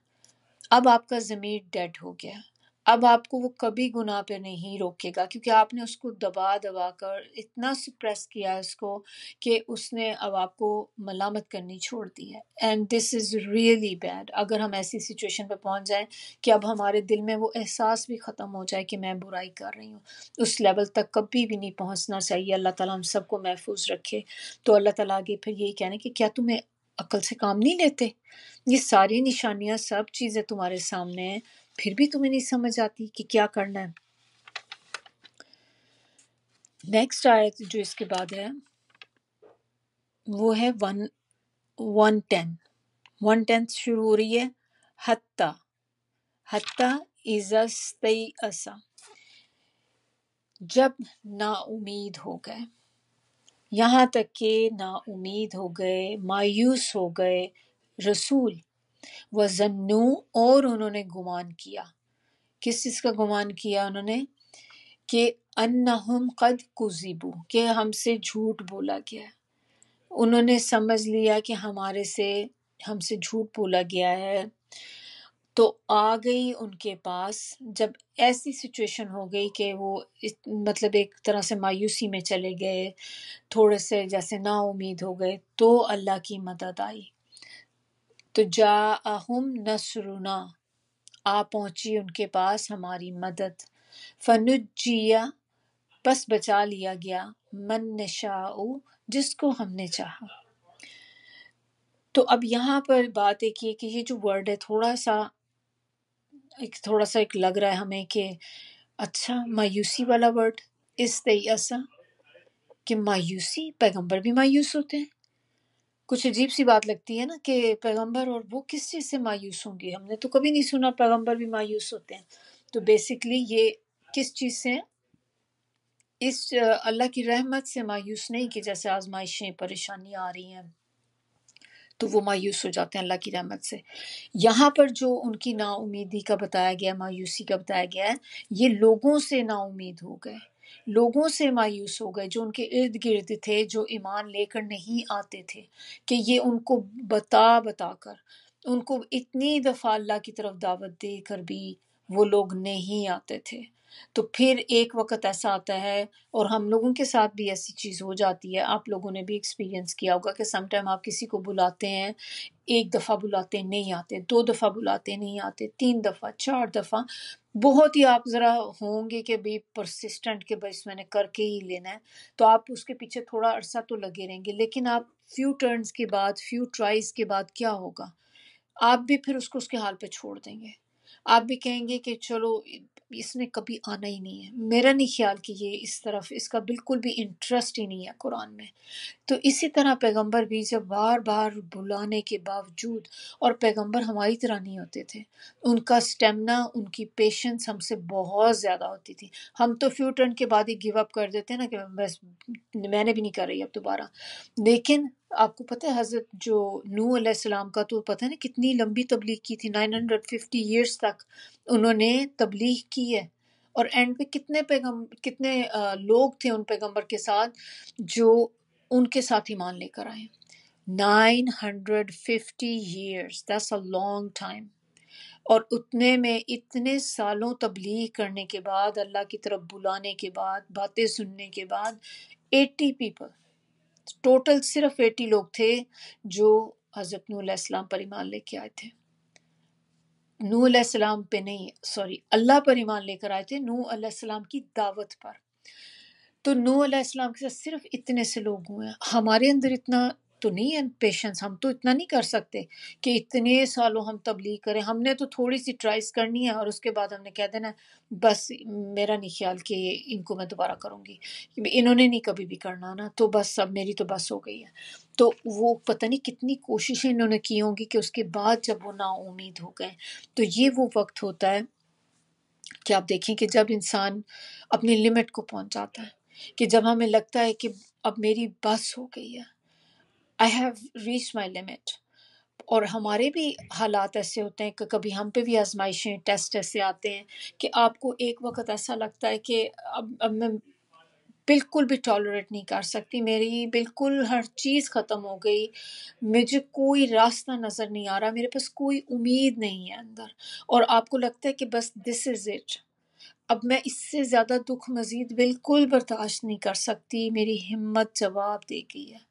اب آپ کا ضمیر ڈیڈ ہو گیا، اب آپ کو وہ کبھی گناہ پہ نہیں روکے گا، کیونکہ آپ نے اس کو دبا دبا کر اتنا سپریس کیا اس کو کہ اس نے اب آپ کو ملامت کرنی چھوڑ دی ہے۔ And this is really bad اگر ہم ایسی سچویشن پہ پہنچ جائیں کہ اب ہمارے دل میں وہ احساس بھی ختم ہو جائے کہ میں برائی کر رہی ہوں۔ اس لیول تک کبھی بھی نہیں پہنچنا چاہیے۔ اللہ تعالیٰ ہم سب کو محفوظ رکھے۔ تو اللہ تعالیٰ آگے پھر یہی کہنے کہ کیا تمہیں عقل سے کام نہیں لیتے؟ یہ ساری نشانیاں، سب چیزیں تمہارے سامنے ہیں، پھر بھی تمہیں نہیں سمجھ آتی کہ کیا کرنا ہے۔ نیکسٹ آیت جو اس کے بعد ہے وہ ہے 110. 110 شروع ہو رہی ہے حتی اذا استیأس، جب نا امید ہو گئے، یہاں تک کہ نا امید ہو گئے، مایوس ہو گئے رسول، وظنوا، اور انہوں نے گمان کیا. کس چیز کا گمان کیا انہوں نے؟ کہ انہم قد کذبوا، کہ ہم سے جھوٹ بولا گیا ہے. انہوں نے سمجھ لیا کہ ہم سے جھوٹ بولا گیا ہے. تو آ گئی ان کے پاس جب ایسی سچویشن ہو گئی کہ وہ مطلب ایک طرح سے مایوسی میں چلے گئے، تھوڑے سے جیسے نا امید ہو گئے، تو اللہ کی مدد آئی. تو جاءہم نصرنا، آ پہنچی ان کے پاس ہماری مدد. فنجیہ، پس بچا لیا گیا، من نشاء، جس کو ہم نے چاہا. تو اب یہاں پر بات ایک یہ کہ یہ جو ورڈ ہے تھوڑا سا ایک لگ رہا ہے ہمیں کہ اچھا مایوسی والا ورڈ، استیأسا، کہ مایوسی، پیغمبر بھی مایوس ہوتے ہیں. کچھ عجیب سی بات لگتی ہے نا کہ پیغمبر، اور وہ کس چیز سے مایوس ہوں گے؟ ہم نے تو کبھی نہیں سنا پیغمبر بھی مایوس ہوتے ہیں. تو بیسیکلی یہ کس چیز سے؟ اس اللہ کی رحمت سے مایوس نہیں کہ جیسے آزمائشیں پریشانیاں آ رہی ہیں تو وہ مایوس ہو جاتے ہیں اللہ کی رحمت سے. یہاں پر جو ان کی نا امیدی کا بتایا گیا، مایوسی کا بتایا گیا ہے، یہ لوگوں سے نا امید ہو گئے، لوگوں سے مایوس ہو گئے جو ان کے ارد گرد تھے، جو ایمان لے کر نہیں آتے تھے، کہ یہ ان کو بتا کر، ان کو اتنی دفعہ اللہ کی طرف دعوت دے کر بھی وہ لوگ نہیں آتے تھے. تو پھر ایک وقت ایسا آتا ہے، اور ہم لوگوں کے ساتھ بھی ایسی چیز ہو جاتی ہے، آپ لوگوں نے بھی ایکسپیرینس کیا ہوگا کہ سم ٹائم آپ کسی کو بلاتے ہیں، ایک دفعہ بلاتے نہیں آتے، 2 دفعہ بلاتے نہیں آتے، 3 دفعہ، 4 دفعہ، بہت ہی آپ ذرا ہوں گے کہ بھی پرسسٹنٹ کہ بس میں نے کر کے ہی لینا ہے، تو آپ اس کے پیچھے تھوڑا عرصہ تو لگے رہیں گے. لیکن آپ فیو ٹرنز کے بعد، فیو ٹرائز کے بعد کیا ہوگا؟ آپ بھی پھر اس کو اس کے حال پہ چھوڑ دیں گے. آپ بھی کہیں گے کہ چلو اس نے کبھی آنا ہی نہیں ہے. میرا نہیں خیال کہ یہ اس طرف اس کا بالکل بھی انٹرسٹ ہی نہیں ہے قرآن میں. تو اسی طرح پیغمبر بھی جب بار بار بلانے کے باوجود، اور پیغمبر ہماری طرح نہیں ہوتے تھے، ان کا سٹیمنا، ان کی پیشنس ہم سے بہت زیادہ ہوتی تھی. ہم تو فیو ٹرن کے بعد ہی گیو اپ کر دیتے ہیں نا کہ بس میں نے بھی نہیں کر رہی اب دوبارہ. لیکن آپ کو پتہ ہے حضرت جو نوح علیہ السلام کا تو پتہ نہیں کتنی لمبی تبلیغ کی تھی، 950 ایئرس تک انہوں نے تبلیغ کی ہے. اور اینڈ پہ کتنے لوگ تھے ان پیغمبر کے ساتھ جو ان کے ساتھ ایمان لے کر آئے. 950 years, that's a long time. اور اتنے میں اتنے سالوں تبلیغ کرنے کے بعد، اللہ کی طرف بلانے کے بعد، باتیں سننے کے بعد، 80 people، ٹوٹل صرف 80 لوگ تھے جو حضرت نوح علیہ السلام پر ایمان لے کے آئے تھے. نوح علیہ السلام پہ نہیں، سوری، اللہ پر ایمان لے کر آئے تھے، نوح علیہ السلام کی دعوت پر. تو نوح علیہ السلام کے ساتھ صرف اتنے سے لوگ ہوئے ہیں. ہمارے اندر اتنا تو نہیں ہے پیشنس، ہم تو اتنا نہیں کر سکتے کہ اتنے سالوں ہم تبلیغ کریں. ہم نے تو تھوڑی سی ٹرائز کرنی ہے اور اس کے بعد ہم نے کہہ دینا بس میرا نہیں خیال کہ ان کو میں دوبارہ کروں گی، انہوں نے نہیں کبھی بھی کرنا نا، تو بس اب میری تو بس ہو گئی ہے. تو وہ پتہ نہیں کتنی کوششیں انہوں نے کی ہوں گی کہ اس کے بعد جب وہ نا امید ہو گئے. تو یہ وہ وقت ہوتا ہے کہ آپ دیکھیں کہ جب انسان اپنی لمٹ کو پہنچ جاتا ہے، کہ جب ہمیں لگتا ہے کہ اب میری بس ہو گئی ہے، I have reached my limit. اور ہمارے بھی حالات ایسے ہوتے ہیں کہ کبھی ہم پہ بھی آزمائشیں، ٹیسٹ ایسے آتے ہیں کہ آپ کو ایک وقت ایسا لگتا ہے کہ اب میں بالکل بھی ٹالریٹ نہیں کر سکتی، میری بالکل ہر چیز ختم ہو گئی، مجھے کوئی راستہ نظر نہیں آ رہا، میرے پاس کوئی امید نہیں ہے اندر، اور آپ کو لگتا ہے کہ بس دس از اٹ، اب میں اس سے زیادہ دکھ مزید بالکل برداشت نہیں کر سکتی، میری ہمت جواب دے گئی ہے.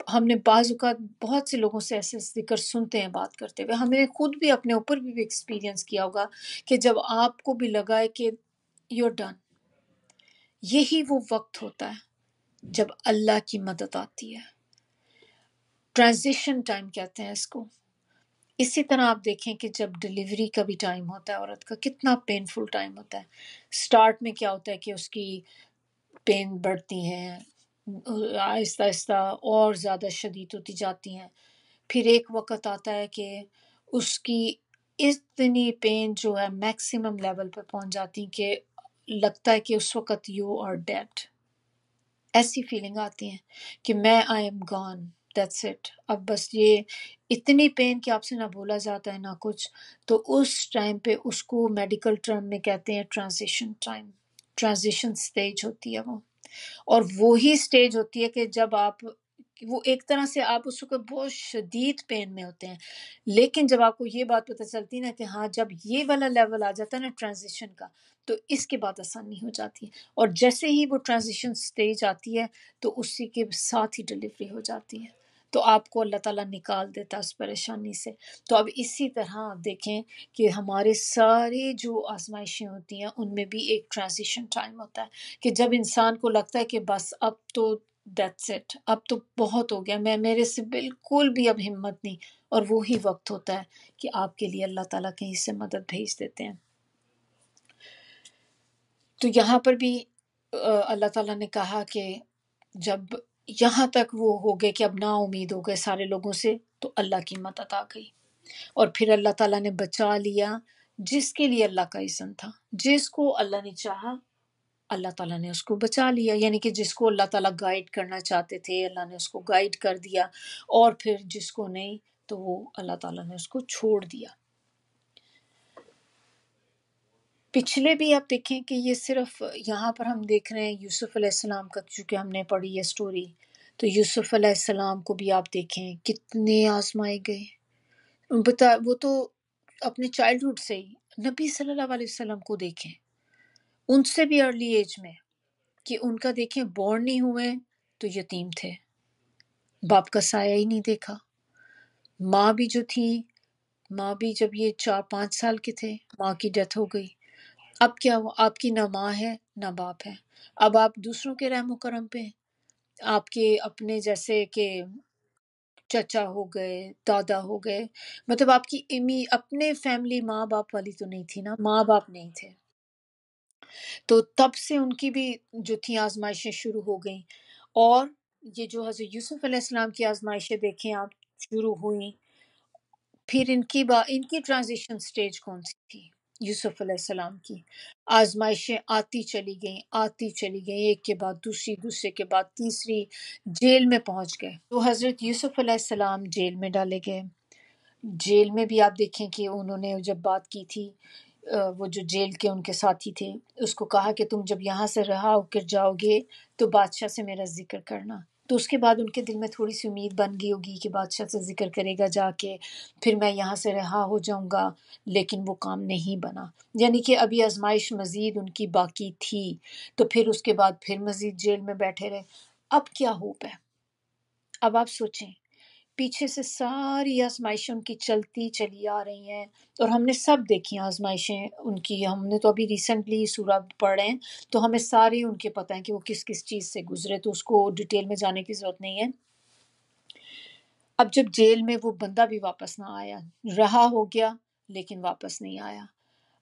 ہم نے بعض اوقات بہت سے لوگوں سے ایسے ذکر سنتے ہیں بات کرتے ہوئے، ہم نے خود بھی اپنے اوپر بھی ایکسپیرینس کیا ہوگا کہ جب آپ کو بھی لگا ہے کہ you're done، یہی وہ وقت ہوتا ہے جب اللہ کی مدد آتی ہے. ٹرانزیشن ٹائم کہتے ہیں اس کو. اسی طرح آپ دیکھیں کہ جب ڈلیوری کا بھی ٹائم ہوتا ہے عورت کا، کتنا پینفل ٹائم ہوتا ہے. سٹارٹ میں کیا ہوتا ہے کہ اس کی پین بڑھتی ہیں، آہستہ آہستہ اور زیادہ شدید ہوتی جاتی ہیں. پھر ایک وقت آتا ہے کہ اس کی اتنی پین جو ہے میکسیمم لیول پہ پہنچ جاتی کہ لگتا ہے کہ اس وقت یو آر ڈیڈ. ایسی فیلنگ آتی ہیں کہ میں I am gone, that's it. اب بس یہ اتنی پین کہ آپ سے نہ بولا جاتا ہے نہ کچھ. تو اس ٹائم پہ اس کو میڈیکل ٹرم میں کہتے ہیں ٹرانزیشن ٹائم، ٹرانزیشن سٹیج ہوتی ہے وہ. اور وہی سٹیج ہوتی ہے کہ جب آپ، وہ ایک طرح سے آپ اس وقت بہت شدید پین میں ہوتے ہیں، لیکن جب آپ کو یہ بات پتہ چلتی ہے نا کہ ہاں جب یہ والا لیول آ جاتا ہے نا ٹرانزیشن کا، تو اس کے بعد آسانی ہو جاتی ہے. اور جیسے ہی وہ ٹرانزیشن سٹیج آتی ہے تو اسی کے ساتھ ہی ڈلیوری ہو جاتی ہے. تو آپ کو اللہ تعالیٰ نکال دیتا ہے اس پریشانی سے. تو اب اسی طرح آپ دیکھیں کہ ہمارے سارے جو آزمائشیں ہوتی ہیں ان میں بھی ایک ٹرانزیشن ٹائم ہوتا ہے کہ جب انسان کو لگتا ہے کہ بس اب تو دیٹس اٹ، اب تو بہت ہو گیا، میرے سے بالکل بھی اب ہمت نہیں. اور وہی وقت ہوتا ہے کہ آپ کے لیے اللہ تعالیٰ کہیں سے مدد بھیج دیتے ہیں. تو یہاں پر بھی اللہ تعالیٰ نے کہا کہ جب یہاں تک وہ ہو گئے کہ اب نا امید ہو گئے سارے لوگوں سے، تو اللہ کی مدد آ گئی. اور پھر اللہ تعالیٰ نے بچا لیا جس کے لیے اللہ کا اذن تھا. جس کو اللہ نے چاہا اللہ تعالیٰ نے اس کو بچا لیا، یعنی کہ جس کو اللہ تعالیٰ گائیڈ کرنا چاہتے تھے اللہ نے اس کو گائیڈ کر دیا، اور پھر جس کو نہیں تو وہ اللہ تعالیٰ نے اس کو چھوڑ دیا. پچھلے بھی آپ دیکھیں کہ یہ صرف یہاں پر ہم دیکھ رہے ہیں یوسف علیہ السلام کا، چونکہ ہم نے پڑھی ہے سٹوری، تو یوسف علیہ السلام کو بھی آپ دیکھیں کتنے آزمائے گئے. وہ تو اپنے چائلڈہڈ سے ہی نبی صلی اللہ علیہ وسلم کو دیکھیں، ان سے بھی ارلی ایج میں، کہ ان کا دیکھیں بورن نہیں ہوئے تو یتیم تھے، باپ کا سایہ ہی نہیں دیکھا. ماں بھی جو تھی، ماں بھی جب یہ 4-5 سال کے تھے ماں کی ڈیتھ ہو گئی. اب کیا ہوا؟ آپ کی نہ ماں ہے نہ باپ ہے. اب آپ دوسروں کے رحم و کرم پہ، آپ کے اپنے جیسے کہ چچا ہو گئے، دادا ہو گئے، مطلب آپ کی امی اپنے فیملی ماں باپ والی تو نہیں تھی نا، ماں باپ نہیں تھے. تو تب سے ان کی بھی جو تھی آزمائشیں شروع ہو گئیں. اور یہ جو حضرت یوسف علیہ السلام کی آزمائشیں دیکھیں آپ شروع ہوئیں. پھر ان کی ٹرانزیشن سٹیج کون سی تھی؟ یوسف علیہ السلام کی آزمائشیں آتی چلی گئیں، ایک کے بعد دوسری، دوسرے کے بعد تیسری. جیل میں پہنچ گئے تو حضرت یوسف علیہ السلام جیل میں ڈالے گئے. جیل میں بھی آپ دیکھیں کہ انہوں نے جب بات کی تھی، وہ جو جیل کے ان کے ساتھی تھے اس کو کہا کہ تم جب یہاں سے رہا ہو کر جاؤ گے تو بادشاہ سے میرا ذکر کرنا. تو اس کے بعد ان کے دل میں تھوڑی سی امید بن گئی ہوگی کہ بادشاہ سے ذکر کرے گا جا کے، پھر میں یہاں سے رہا ہو جاؤں گا. لیکن وہ کام نہیں بنا، یعنی کہ ابھی آزمائش مزید ان کی باقی تھی. تو پھر اس کے بعد پھر مزید جیل میں بیٹھے رہے. اب کیا ہوپ ہے؟ اب آپ سوچیں، پیچھے سے ساری آزمائشیں ان کی چلتی چلی آ رہی ہیں، اور ہم نے سب دیکھی آزمائشیں ان کی. ہم نے تو ابھی ریسنٹلی سورہ پڑھ رہے ہیں تو ہمیں سارے ان کے پتہ ہیں کہ وہ کس کس چیز سے گزرے، تو اس کو ڈیٹیل میں جانے کی ضرورت نہیں ہے. اب جب جیل میں وہ بندہ بھی واپس نہ آیا، رہا ہو گیا لیکن واپس نہیں آیا.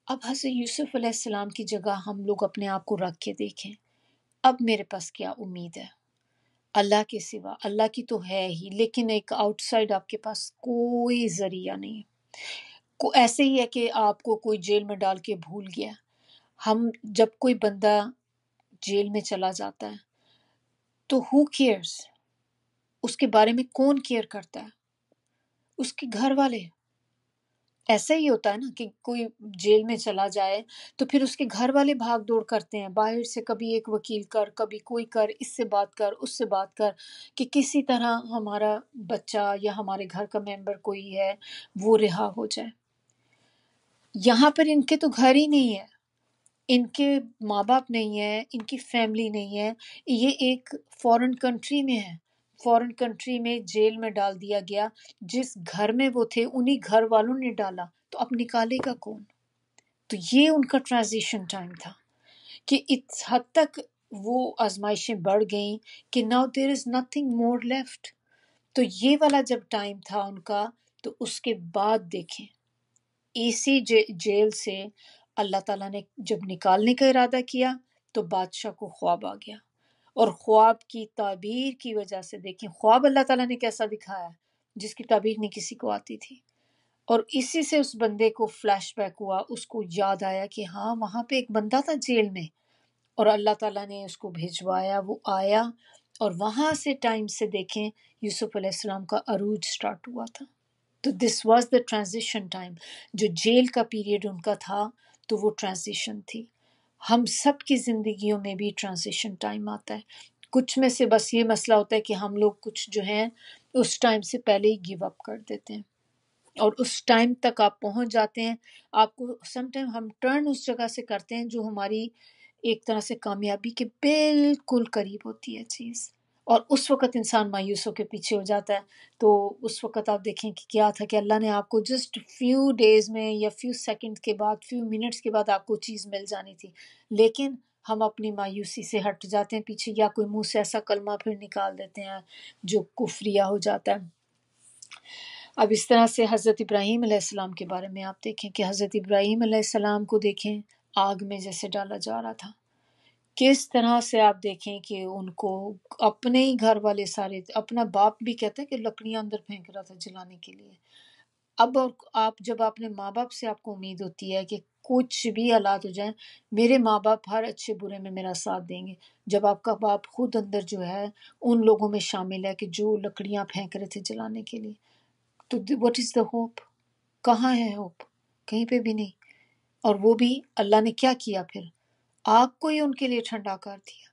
اب حضرت یوسف علیہ السلام کی جگہ ہم لوگ اپنے آپ کو رکھ کے دیکھیں، اب میرے پاس کیا امید ہے اللہ کے سوا؟ اللہ کی تو ہے ہی، لیکن ایک آؤٹ سائڈ آپ کے پاس کوئی ذریعہ نہیں. ایسے ہی ہے کہ آپ کو کوئی جیل میں ڈال کے بھول گیا. ہم جب کوئی بندہ جیل میں چلا جاتا ہے تو ہو کیئرز؟ اس کے بارے میں کون کیئر کرتا ہے؟ اس کے گھر والے. ایسا ہی ہوتا ہے نا کہ کوئی جیل میں چلا جائے تو پھر اس کے گھر والے بھاگ دوڑ کرتے ہیں باہر سے، کبھی ایک وکیل کر، کبھی کوئی کر، اس سے بات کر، اس سے بات کر، کہ کسی طرح ہمارا بچہ یا ہمارے گھر کا ممبر کوئی ہے وہ رہا ہو جائے. یہاں پر ان کے تو گھر ہی نہیں ہے، ان کے ماں باپ نہیں ہے، ان کی فیملی نہیں ہے. یہ ایک فورن کنٹری میں ہے، فورن کنٹری میں جیل میں ڈال دیا گیا. جس گھر میں وہ تھے انہی گھر والوں نے ڈالا، تو اب نکالے گا کون؟ تو یہ ان کا ٹرانزیشن ٹائم تھا کہ اس حد تک وہ آزمائشیں بڑھ گئیں کہ now there is nothing more left. تو یہ والا جب ٹائم تھا ان کا، تو اس کے بعد دیکھیں اسی جیل سے اللہ تعالیٰ نے جب نکالنے کا ارادہ کیا تو بادشاہ کو خواب آ گیا اور خواب کی تعبیر کی وجہ سے دیکھیں خواب اللہ تعالیٰ نے کیسا دکھایا جس کی تعبیر نہیں کسی کو آتی تھی، اور اسی سے اس بندے کو فلیش بیک ہوا، اس کو یاد آیا کہ ہاں وہاں پہ ایک بندہ تھا جیل میں، اور اللہ تعالیٰ نے اس کو بھیجوایا، وہ آیا، اور وہاں سے ٹائم سے دیکھیں یوسف علیہ السلام کا عروج سٹارٹ ہوا تھا۔ تو this was the transition time, جو جیل کا پیریڈ ان کا تھا تو وہ ٹرانزیشن تھی۔ ہم سب کی زندگیوں میں بھی ٹرانزیشن ٹائم آتا ہے، کچھ میں سے بس یہ مسئلہ ہوتا ہے کہ ہم لوگ کچھ جو ہیں اس ٹائم سے پہلے ہی گیو اپ کر دیتے ہیں، اور اس ٹائم تک آپ پہنچ جاتے ہیں، آپ کو سم ٹائم ہم ٹرن اس جگہ سے کرتے ہیں جو ہماری ایک طرح سے کامیابی کے بالکل قریب ہوتی ہے چیز، اور اس وقت انسان مایوس ہو کے پیچھے ہو جاتا ہے۔ تو اس وقت آپ دیکھیں کہ کیا تھا کہ اللہ نے آپ کو جسٹ فیو ڈیز میں یا فیو سیکنڈ کے بعد، فیو منٹس کے بعد آپ کو چیز مل جانی تھی، لیکن ہم اپنی مایوسی سے ہٹ جاتے ہیں پیچھے، یا کوئی منہ سے ایسا کلمہ پھر نکال دیتے ہیں جو کفریہ ہو جاتا ہے۔ اب اس طرح سے حضرت ابراہیم علیہ السلام کے بارے میں آپ دیکھیں کہ حضرت ابراہیم علیہ السلام کو دیکھیں آگ میں جیسے ڈالا جا رہا تھا، کس طرح سے آپ دیکھیں کہ ان کو اپنے ہی گھر والے سارے، اپنا باپ بھی کہتا ہے کہ لکڑیاں اندر پھینک رہا تھا جلانے کے لیے۔ اب آپ جب اپنے ماں باپ سے آپ کو امید ہوتی ہے کہ کچھ بھی حالات ہو جائیں میرے ماں باپ ہر اچھے برے میں میرا ساتھ دیں گے، جب آپ کا باپ خود اندر جو ہے ان لوگوں میں شامل ہے کہ جو لکڑیاں پھینک رہے تھے جلانے کے لیے، تو what is the hope؟ کہاں ہے ہوپ؟ کہیں پہ بھی نہیں۔ اور وہ بھی اللہ نے کیا کیا پھر؟ آگ کو ہی ان کے لیے ٹھنڈا کر دیا۔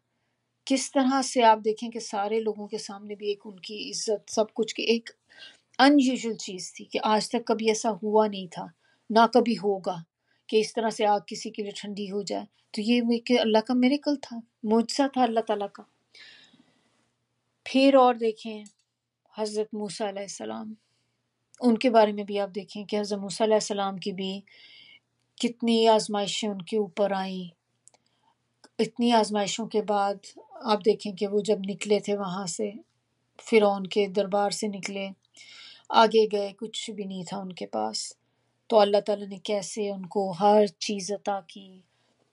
کس طرح سے آپ دیکھیں کہ سارے لوگوں کے سامنے بھی ایک ان کی عزت سب کچھ کی ایک ان یوزول چیز تھی کہ آج تک کبھی ایسا ہوا نہیں تھا، نہ کبھی ہوگا کہ اس طرح سے آگ کسی کے لیے ٹھنڈی ہو جائے۔ تو یہ کہ اللہ کا میریکل تھا، معجزہ تھا اللہ تعالیٰ کا۔ پھر اور دیکھیں حضرت موسیٰ علیہ السلام، ان کے بارے میں بھی آپ دیکھیں کہ حضرت موسیٰ علیہ السلام کی بھی کتنی آزمائشیں ان کے اوپر آئیں۔ اتنی آزمائشوں کے بعد آپ دیکھیں کہ وہ جب نکلے تھے وہاں سے، فرعون کے دربار سے نکلے، آگے گئے، کچھ بھی نہیں تھا ان کے پاس، تو اللہ تعالیٰ نے کیسے ان کو ہر چیز عطا کی۔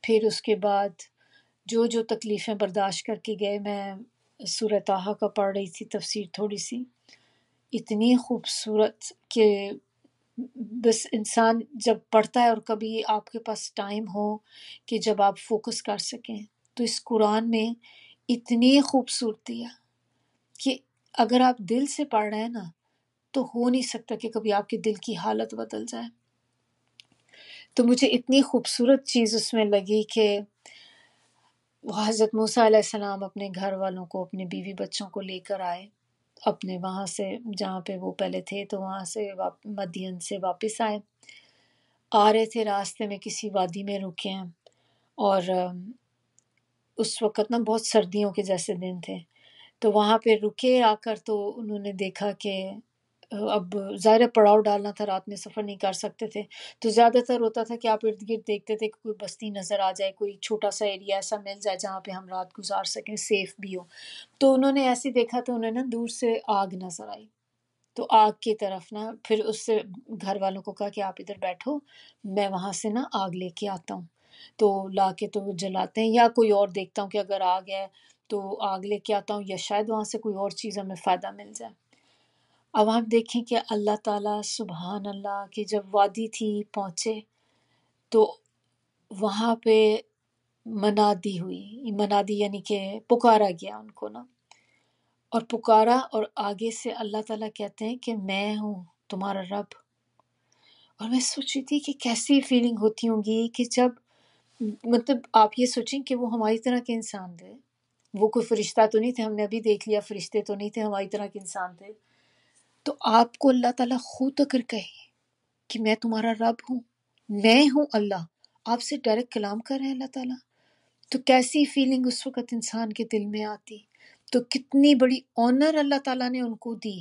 پھر اس کے بعد جو جو تکلیفیں برداشت کر کے گئے، میں سورہ طٰہٰ کا پڑھ رہی تھی تفسیر تھوڑی سی، اتنی خوبصورت کہ بس انسان جب پڑھتا ہے، اور کبھی آپ کے پاس ٹائم ہو کہ جب آپ فوکس کر سکیں، تو اس قرآن میں اتنی خوبصورتی ہے کہ اگر آپ دل سے پڑھ رہے ہیں نا تو ہو نہیں سکتا کہ کبھی آپ کے دل کی حالت بدل جائے۔ تو مجھے اتنی خوبصورت چیز اس میں لگی کہ وہ حضرت موسیٰ علیہ السلام اپنے گھر والوں کو، اپنے بیوی بچوں کو لے کر آئے اپنے وہاں سے جہاں پہ وہ پہلے تھے، تو وہاں سے مدین سے واپس آ رہے تھے، راستے میں کسی وادی میں رکے ہیں، اور اس وقت نا بہت سردیوں کے جیسے دن تھے، تو وہاں پہ رکے آ کر تو انہوں نے دیکھا کہ اب ظاہر پڑاؤ ڈالنا تھا، رات میں سفر نہیں کر سکتے تھے، تو زیادہ تر ہوتا تھا کہ آپ ارد گرد دیکھتے تھے کہ کوئی بستی نظر آ جائے، کوئی چھوٹا سا ایریا ایسا مل جائے جہاں پہ ہم رات گزار سکیں، سیف بھی ہو۔ تو انہوں نے ایسے دیکھا تو انہیں نا دور سے آگ نظر آئی، تو آگ کی طرف نا پھر اس سے گھر والوں کو کہا کہ آپ ادھر بیٹھو، میں وہاں سے نا آگ لے کے آتا ہوں، تو لا کے تو وہ جلاتے ہیں، یا کوئی اور دیکھتا ہوں کہ اگر آگ ہے تو آگ لے کے آتا ہوں، یا شاید وہاں سے کوئی اور چیز ہمیں فائدہ مل جائے۔ اب آپ دیکھیں کہ اللہ تعالیٰ سبحان اللہ کہ جب وادی تھی پہنچے تو وہاں پہ منادی ہوئی، منادی یعنی کہ پکارا گیا ان کو نا، اور پکارا، اور آگے سے اللہ تعالیٰ کہتے ہیں کہ میں ہوں تمہارا رب۔ اور میں سوچ رہی تھی کہ کیسی فیلنگ ہوتی ہوں گی کہ جب مطلب آپ یہ سوچیں کہ وہ ہماری طرح کے انسان تھے، وہ کوئی فرشتہ تو نہیں تھے، ہم نے ابھی دیکھ لیا فرشتے تو نہیں تھے، ہماری طرح کے انسان تھے، تو آپ کو اللہ تعالیٰ خود اگر کہے کہ میں تمہارا رب ہوں، میں ہوں اللہ، آپ سے ڈائریکٹ کلام کر رہے ہیں اللہ تعالیٰ، تو کیسی فیلنگ اس وقت انسان کے دل میں آتی۔ تو کتنی بڑی آنر اللہ تعالیٰ نے ان کو دی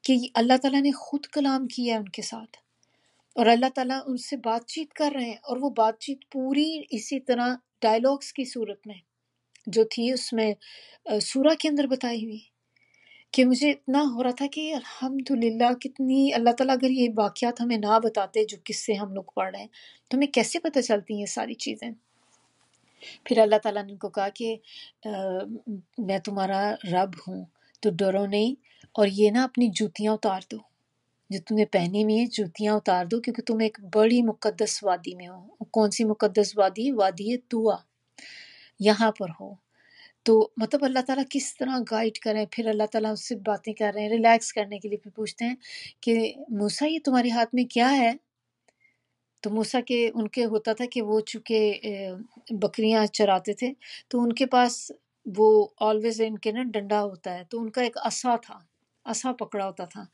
کہ اللہ تعالیٰ نے خود کلام کیا ہے ان کے ساتھ، اور اللہ تعالیٰ ان سے بات چیت کر رہے ہیں، اور وہ بات چیت پوری اسی طرح ڈائلاگس کی صورت میں جو تھی اس میں سورہ کے اندر بتائی ہوئی، کہ مجھے اتنا ہو رہا تھا کہ الحمدللہ کتنی اللہ تعالیٰ اگر یہ واقعات ہمیں نہ بتاتے جو قصے ہم لوگ پڑھ رہے ہیں تو ہمیں کیسے پتہ چلتی ہیں یہ ساری چیزیں۔ پھر اللہ تعالیٰ نے ان کو کہا کہ میں تمہارا رب ہوں تو ڈرو نہیں، اور یہ نا اپنی جوتیاں اتار دو، جو تم نے پہنی ہوئی ہیں جوتیاں اتار دو، کیونکہ تم ایک بڑی مقدس وادی میں ہو۔ کون سی مقدس وادی؟ وادی طویٰ، یہاں پر ہو۔ تو مطلب اللہ تعالیٰ کس طرح گائیڈ کریں، پھر اللہ تعالیٰ اس سے باتیں کر رہے ہیں ریلیکس کرنے کے لیے، پھر پوچھتے ہیں کہ موسیٰ یہ تمہارے ہاتھ میں کیا ہے؟ تو موسیٰ کے ان کے ہوتا تھا کہ وہ چونکہ بکریاں چراتے تھے تو ان کے پاس وہ آلویز ان کے نا ڈنڈا ہوتا ہے، تو ان کا ایک عصا تھا، عصا پکڑا ہوتا تھا۔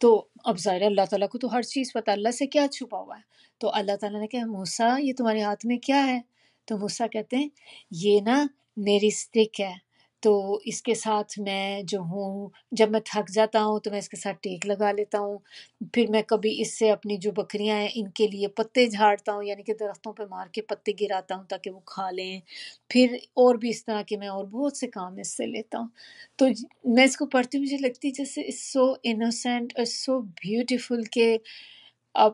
تو اب ظاہر ہے اللہ تعالیٰ کو تو ہر چیز پتہ، اللہ سے کیا چھپا ہوا ہے۔ تو اللہ تعالیٰ نے کہا موسیٰ یہ تمہارے ہاتھ میں کیا ہے؟ تو موسیٰ کہتے ہیں یہ نا میری اسٹک ہے، تو اس کے ساتھ میں جو ہوں جب میں تھک جاتا ہوں تو میں اس کے ساتھ ٹیک لگا لیتا ہوں، پھر میں کبھی اس سے اپنی جو بکریاں ہیں ان کے لیے پتے جھاڑتا ہوں، یعنی کہ درختوں پہ مار کے پتے گراتا ہوں تاکہ وہ کھا لیں، پھر اور بھی اس طرح کے میں اور بہت سے کام اس سے لیتا ہوں۔ تو میں اس کو پڑھتی ہوں، مجھے لگتی ہے جیسے اٹس سو انوسینٹ اور سو بیوٹیفل کہ اب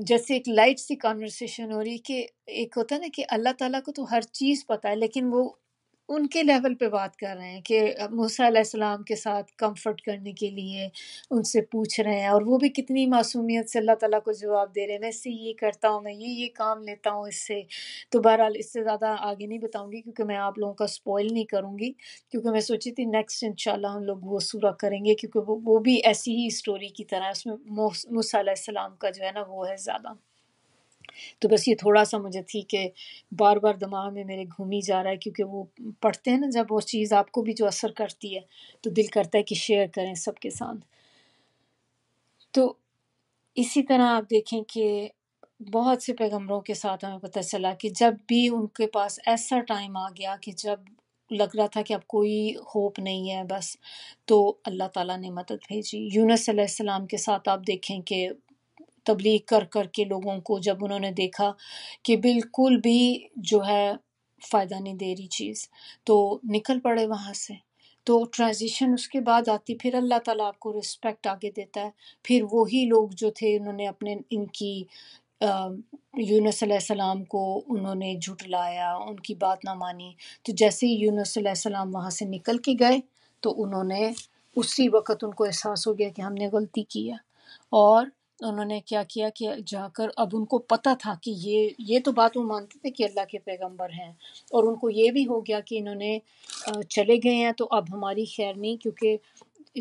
جیسے ایک لائٹ سی کانورسیشن ہو رہی کہ ایک ہوتا ہے نا کہ اللہ تعالیٰ کو تو ہر چیز پتہ ہے، لیکن وہ ان کے لیول پہ بات کر رہے ہیں کہ موسیٰ علیہ السلام کے ساتھ کمفرٹ کرنے کے لیے ان سے پوچھ رہے ہیں، اور وہ بھی کتنی معصومیت سے اللہ تعالیٰ کو جواب دے رہے ہیں، میں اس سے یہ کرتا ہوں، میں یہ کام لیتا ہوں اس سے۔ تو بہرحال اس سے زیادہ آگے نہیں بتاؤں گی کیونکہ میں آپ لوگوں کا سپوائل نہیں کروں گی، کیونکہ میں سوچی تھی نیکسٹ انشاءاللہ ہم لوگ وہ سورہ کریں گے، کیونکہ وہ بھی ایسی ہی اسٹوری کی طرح ہے، اس میں موسیٰ علیہ السلام کا جو ہے نا وہ ہے زیادہ۔ تو بس یہ تھوڑا سا مجھے تھی کہ بار بار دماغ میں میرے گھومی جا رہا ہے، کیونکہ وہ پڑھتے ہیں نا جب وہ چیز آپ کو بھی جو اثر کرتی ہے تو دل کرتا ہے کہ شیئر کریں سب کے ساتھ۔ تو اسی طرح آپ دیکھیں کہ بہت سے پیغمبروں کے ساتھ ہمیں پتہ چلا کہ جب بھی ان کے پاس ایسا ٹائم آ گیا کہ جب لگ رہا تھا کہ اب کوئی ہوپ نہیں ہے بس، تو اللہ تعالیٰ نے مدد بھیجی۔ یونس علیہ السلام کے ساتھ آپ دیکھیں کہ تبلیغ کر کر کے لوگوں کو جب انہوں نے دیکھا کہ بالکل بھی جو ہے فائدہ نہیں دے رہی چیز، تو نکل پڑے وہاں سے۔ تو ٹرانزیشن اس کے بعد آتی، پھر اللہ تعالیٰ آپ کو رسپیکٹ آگے دیتا ہے، پھر وہی لوگ جو تھے انہوں نے اپنے ان کی یونس علیہ السلام کو انہوں نے جھٹلایا، ان کی بات نہ مانی، تو جیسے ہی یونس علیہ السلام وہاں سے نکل کے گئے تو انہوں نے اسی وقت ان کو احساس ہو گیا کہ ہم نے غلطی کی ہے، اور انہوں نے کیا کیا کہ جا کر، اب ان کو پتہ تھا کہ یہ تو بات وہ مانتے تھے کہ اللہ کے پیغمبر ہیں، اور ان کو یہ بھی ہو گیا کہ انہوں نے چلے گئے ہیں تو اب ہماری خیر نہیں، کیونکہ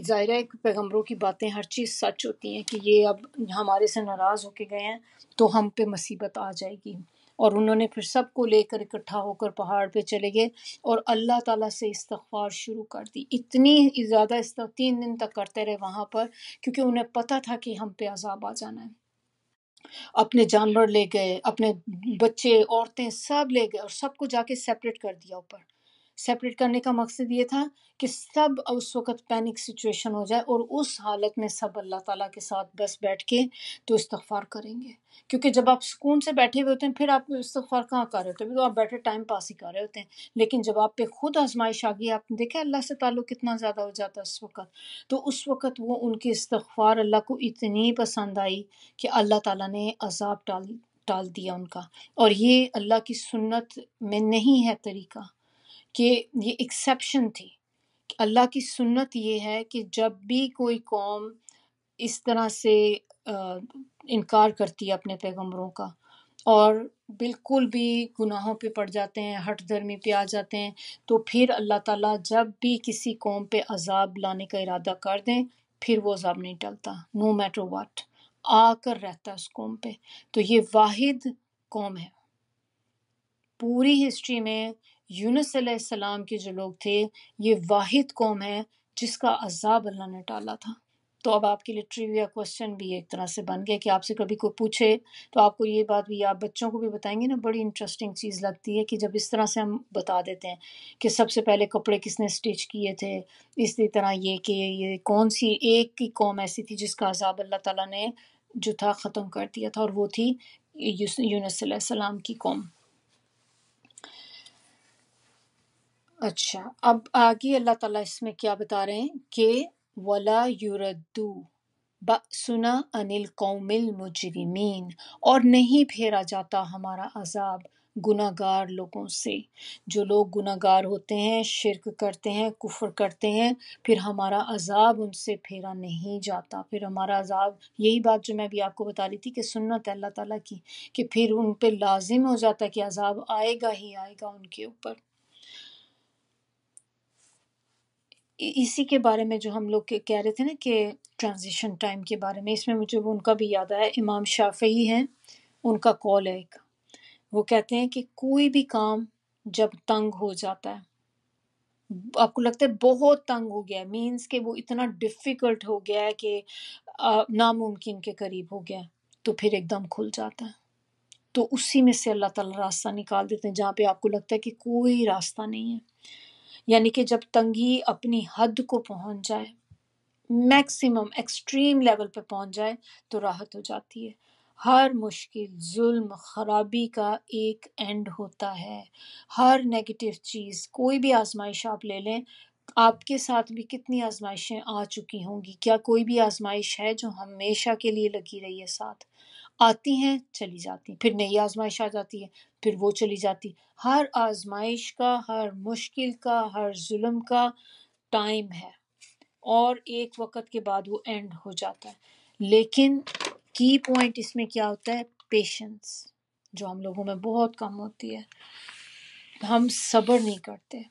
ظاہر ہے کہ پیغمبروں کی باتیں ہر چیز سچ ہوتی ہیں، کہ یہ اب ہمارے سے ناراض ہو کے گئے ہیں تو ہم پہ مصیبت آ جائے گی۔ اور انہوں نے پھر سب کو لے کر اکٹھا ہو کر پہاڑ پہ چلے گئے اور اللہ تعالیٰ سے استغفار شروع کر دی، اتنی زیادہ 3 دن تک کرتے رہے وہاں پر، کیونکہ انہیں پتہ تھا کہ ہم پہ عذاب آ جانا ہے۔ اپنے جانور لے گئے، اپنے بچے عورتیں سب لے گئے، اور سب کو جا کے سیپریٹ کر دیا اوپر۔ سیپریٹ کرنے کا مقصد یہ تھا کہ سب اس وقت پینک سچویشن ہو جائے، اور اس حالت میں سب اللہ تعالیٰ کے ساتھ بس بیٹھ کے تو استغفار کریں گے، کیونکہ جب آپ سکون سے بیٹھے ہوئے ہوتے ہیں پھر آپ استغفار کہاں کر رہے ہوتے ہیں، تو آپ بیٹھے ٹائم پاس ہی کر رہے ہوتے ہیں، لیکن جب آپ پہ خود آزمائش آ گئی، آپ نے دیکھا اللہ سے تعلق کتنا زیادہ ہو جاتا ہے اس وقت، تو اس وقت وہ ان کی استغفار اللہ کو اتنی پسند آئی کہ اللہ تعالیٰ نے عذاب ٹال دیا ان کا۔ اور یہ اللہ کی سنت میں نہیں ہے طریقہ، کہ یہ ایکسیپشن تھی۔ اللہ کی سنت یہ ہے کہ جب بھی کوئی قوم اس طرح سے انکار کرتی ہے اپنے پیغمبروں کا اور بالکل بھی گناہوں پہ پڑ جاتے ہیں، ہٹ درمی پہ آ جاتے ہیں، تو پھر اللہ تعالیٰ جب بھی کسی قوم پہ عذاب لانے کا ارادہ کر دیں پھر وہ عذاب نہیں ٹلتا، نو میٹر واٹ، آ کر رہتا ہے اس قوم پہ۔ تو یہ واحد قوم ہے پوری ہسٹری میں، یونس علیہ السلام کے جو لوگ تھے یہ واحد قوم ہے جس کا عذاب اللہ نے ٹالا تھا۔ تو اب آپ کے لیے ٹریویا کوسچن بھی ایک طرح سے بن گیا کہ آپ سے کبھی کوئی پوچھے تو آپ کو یہ بات بھی، آپ بچوں کو بھی بتائیں گے نا، بڑی انٹرسٹنگ چیز لگتی ہے کہ جب اس طرح سے ہم بتا دیتے ہیں کہ سب سے پہلے کپڑے کس نے اسٹچ کیے تھے، اسی طرح یہ کہ یہ کون سی ایک ہی قوم ایسی تھی جس کا عذاب اللہ تعالیٰ نے جو تھا ختم کر دیا تھا، اور وہ تھی یونس علیہ السلام کی قوم۔ اچھا، اب آگے اللہ تعالیٰ اس میں کیا بتا رہے ہیں کہ وَلَا يُرَدُّ بَأْسُنَا عَنِ الْقَوْمِ الْمُجْرِمِينَ، اور نہیں پھیرا جاتا ہمارا عذاب گناہگار لوگوں سے۔ جو لوگ گناہگار ہوتے ہیں، شرک کرتے ہیں، کفر کرتے ہیں، پھر ہمارا عذاب ان سے پھیرا نہیں جاتا، پھر ہمارا عذاب، یہی بات جو میں بھی آپ کو بتا رہی تھی کہ سنت ہے اللہ تعالیٰ کی، کہ پھر ان پہ لازم ہو جاتا ہے کہ عذاب آئے گا ہی آئے گا ان کے اوپر۔ اسی کے بارے میں جو ہم لوگ کہہ رہے تھے نا کہ ٹرانزیشن ٹائم کے بارے میں، اس میں مجھے ان کا بھی یاد آیا، امام شافعی ہیں، ان کا قول ہے ایک، وہ کہتے ہیں کہ کوئی بھی کام جب تنگ ہو جاتا ہے، آپ کو لگتا ہے بہت تنگ ہو گیا ہے، مینز کہ وہ اتنا ڈیفیکلٹ ہو گیا ہے کہ ناممکن کے قریب ہو گیا ہے، تو پھر ایک دم کھل جاتا ہے، تو اسی میں سے اللہ تعالیٰ راستہ نکال دیتے ہیں جہاں پہ آپ کو لگتا ہے کہ کوئی راستہ نہیں ہے۔ یعنی کہ جب تنگی اپنی حد کو پہنچ جائے، میکسیمم ایکسٹریم لیول پہ پہنچ جائے، تو راحت ہو جاتی ہے۔ ہر مشکل، ظلم، خرابی کا ایک اینڈ ہوتا ہے۔ ہر نیگیٹو چیز، کوئی بھی آزمائش آپ لے لیں، آپ کے ساتھ بھی کتنی آزمائشیں آ چکی ہوں گی، کیا کوئی بھی آزمائش ہے جو ہمیشہ کے لیے لگی رہی ہے ساتھ؟ آتی ہیں چلی جاتی، پھر نئی آزمائش آ جاتی ہے، پھر وہ چلی جاتی۔ ہر آزمائش کا، ہر مشکل کا، ہر ظلم کا ٹائم ہے، اور ایک وقت کے بعد وہ اینڈ ہو جاتا ہے۔ لیکن کی پوائنٹ اس میں کیا ہوتا ہے؟ پیشنس، جو ہم لوگوں میں بہت کم ہوتی ہے، ہم صبر نہیں کرتے۔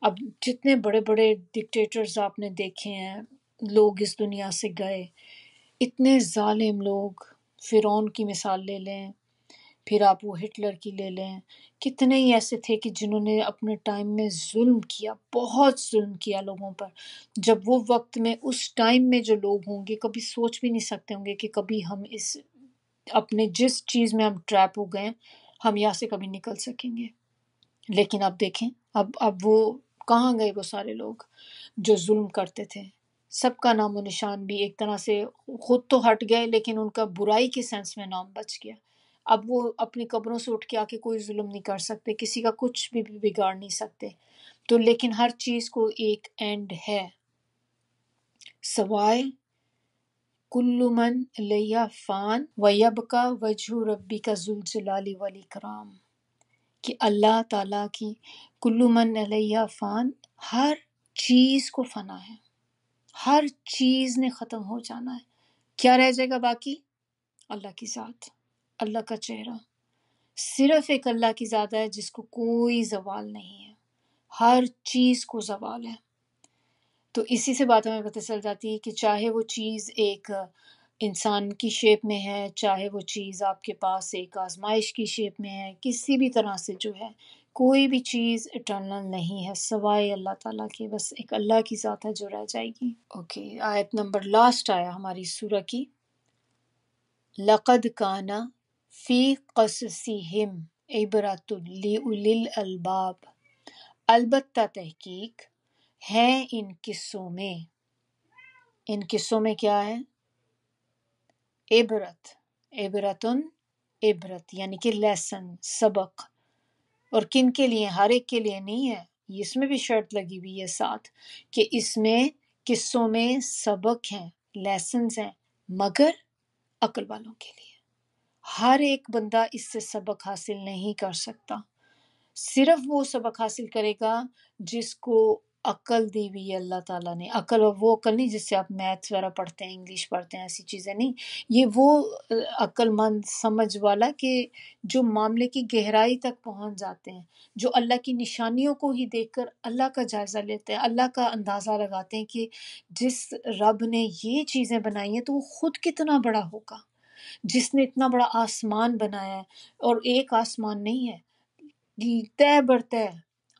اب جتنے بڑے بڑے ڈکٹیٹرز آپ نے دیکھے ہیں، لوگ اس دنیا سے گئے، اتنے ظالم لوگ، فرعون کی مثال لے لیں، پھر آپ وہ ہٹلر کی لے لیں، کتنے ہی ایسے تھے کہ جنہوں نے اپنے ٹائم میں ظلم کیا، بہت ظلم کیا لوگوں پر۔ جب وہ وقت میں، اس ٹائم میں جو لوگ ہوں گے، کبھی سوچ بھی نہیں سکتے ہوں گے کہ کبھی ہم اس اپنے جس چیز میں ہم ٹریپ ہو گئے، ہم یہاں سے کبھی نکل سکیں گے۔ لیکن اب دیکھیں، اب وہ کہاں گئے، وہ سارے لوگ جو ظلم کرتے تھے، سب کا نام و نشان بھی ایک طرح سے خود تو ہٹ گئے، لیکن ان کا برائی کے سینس میں نام بچ گیا۔ اب وہ اپنی قبروں سے اٹھ کے آ کے کوئی ظلم نہیں کر سکتے، کسی کا کچھ بھی بگاڑ نہیں سکتے۔ تو لیکن ہر چیز کو ایک اینڈ ہے، سوائے کل من علیہ فان ویبقى وجہ ربک ذو الجلال والاکرام، کہ اللہ تعالیٰ کی کل من علیہ فان، ہر چیز کو فنا ہے، ہر چیز نے ختم ہو جانا ہے، کیا رہ جائے گا باقی؟ اللہ کی ذات، اللہ کا چہرہ، صرف ایک اللہ کی ذات ہے جس کو کوئی زوال نہیں ہے، ہر چیز کو زوال ہے۔ تو اسی سے بات ہمیں پتہ چل جاتی ہے کہ چاہے وہ چیز ایک انسان کی شیپ میں ہے، چاہے وہ چیز آپ کے پاس ایک آزمائش کی شیپ میں ہے، کسی بھی طرح سے جو ہے، کوئی بھی چیز اٹرنل نہیں ہے سوائے اللہ تعالیٰ کے، بس ایک اللہ کی ذات ہے جو رہ جائے گی۔ اوکے، آیت نمبر لاسٹ آیا ہماری سورہ کی، لَقَدْ كَانَ فِي قَصَصِهِمْ عِبْرَةٌ لِأُولِي الْأَلْبَابِ، البتہ تحقیق ہے ان قصوں میں، ان قصوں میں کیا ہے؟ عبرت، عبرتن، عبرت یعنی کہ لیسن، سبق۔ اور کن کے لیے؟ ہر ایک کے لیے نہیں ہے، اس میں بھی شرط لگی ہوئی ہے ساتھ کہ اس میں قصوں میں سبق ہیں، لیسنز ہیں، مگر عقل والوں کے لیے۔ ہر ایک بندہ اس سے سبق حاصل نہیں کر سکتا، صرف وہ سبق حاصل کرے گا جس کو عقل دی ہوئی ہے اللہ تعالیٰ نے۔ عقل وہ عقل نہیں جس سے آپ میتھس وغیرہ پڑھتے ہیں، انگلش پڑھتے ہیں، ایسی چیزیں نہیں، یہ وہ عقل مند سمجھ والا کہ جو معاملے کی گہرائی تک پہنچ جاتے ہیں، جو اللہ کی نشانیوں کو ہی دیکھ کر اللہ کا جائزہ لیتے ہیں، اللہ کا اندازہ لگاتے ہیں کہ جس رب نے یہ چیزیں بنائی ہیں تو وہ خود کتنا بڑا ہوگا، جس نے اتنا بڑا آسمان بنایا ہے، اور ایک آسمان نہیں ہے، تہ بر تہ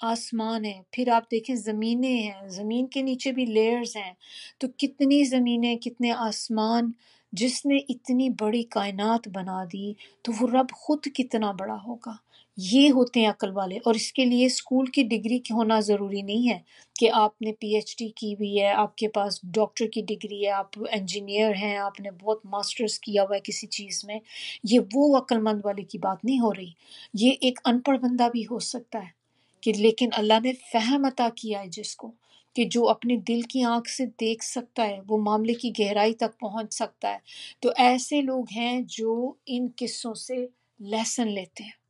آسمان ہے، پھر آپ دیکھیں زمینیں ہیں، زمین کے نیچے بھی لیئرز ہیں، تو کتنی زمینیں، کتنے آسمان، جس نے اتنی بڑی کائنات بنا دی، تو وہ رب خود کتنا بڑا ہوگا۔ یہ ہوتے ہیں عقل والے، اور اس کے لیے اسکول کی ڈگری ہونا ضروری نہیں ہے کہ آپ نے پی ایچ ڈی کی ہوئی ہے، آپ کے پاس ڈاکٹر کی ڈگری ہے، آپ انجینئر ہیں، آپ نے بہت ماسٹرز کیا ہوا ہے کسی چیز میں، یہ وہ عقل مند والے کی بات نہیں ہو رہی۔ یہ ایک ان پڑھ بندہ بھی ہو سکتا ہے کہ لیکن اللہ نے فہم عطا کیا ہے جس کو، کہ جو اپنے دل کی آنکھ سے دیکھ سکتا ہے، وہ معاملے کی گہرائی تک پہنچ سکتا ہے۔ تو ایسے لوگ ہیں جو ان قصوں سے لیسن لیتے ہیں،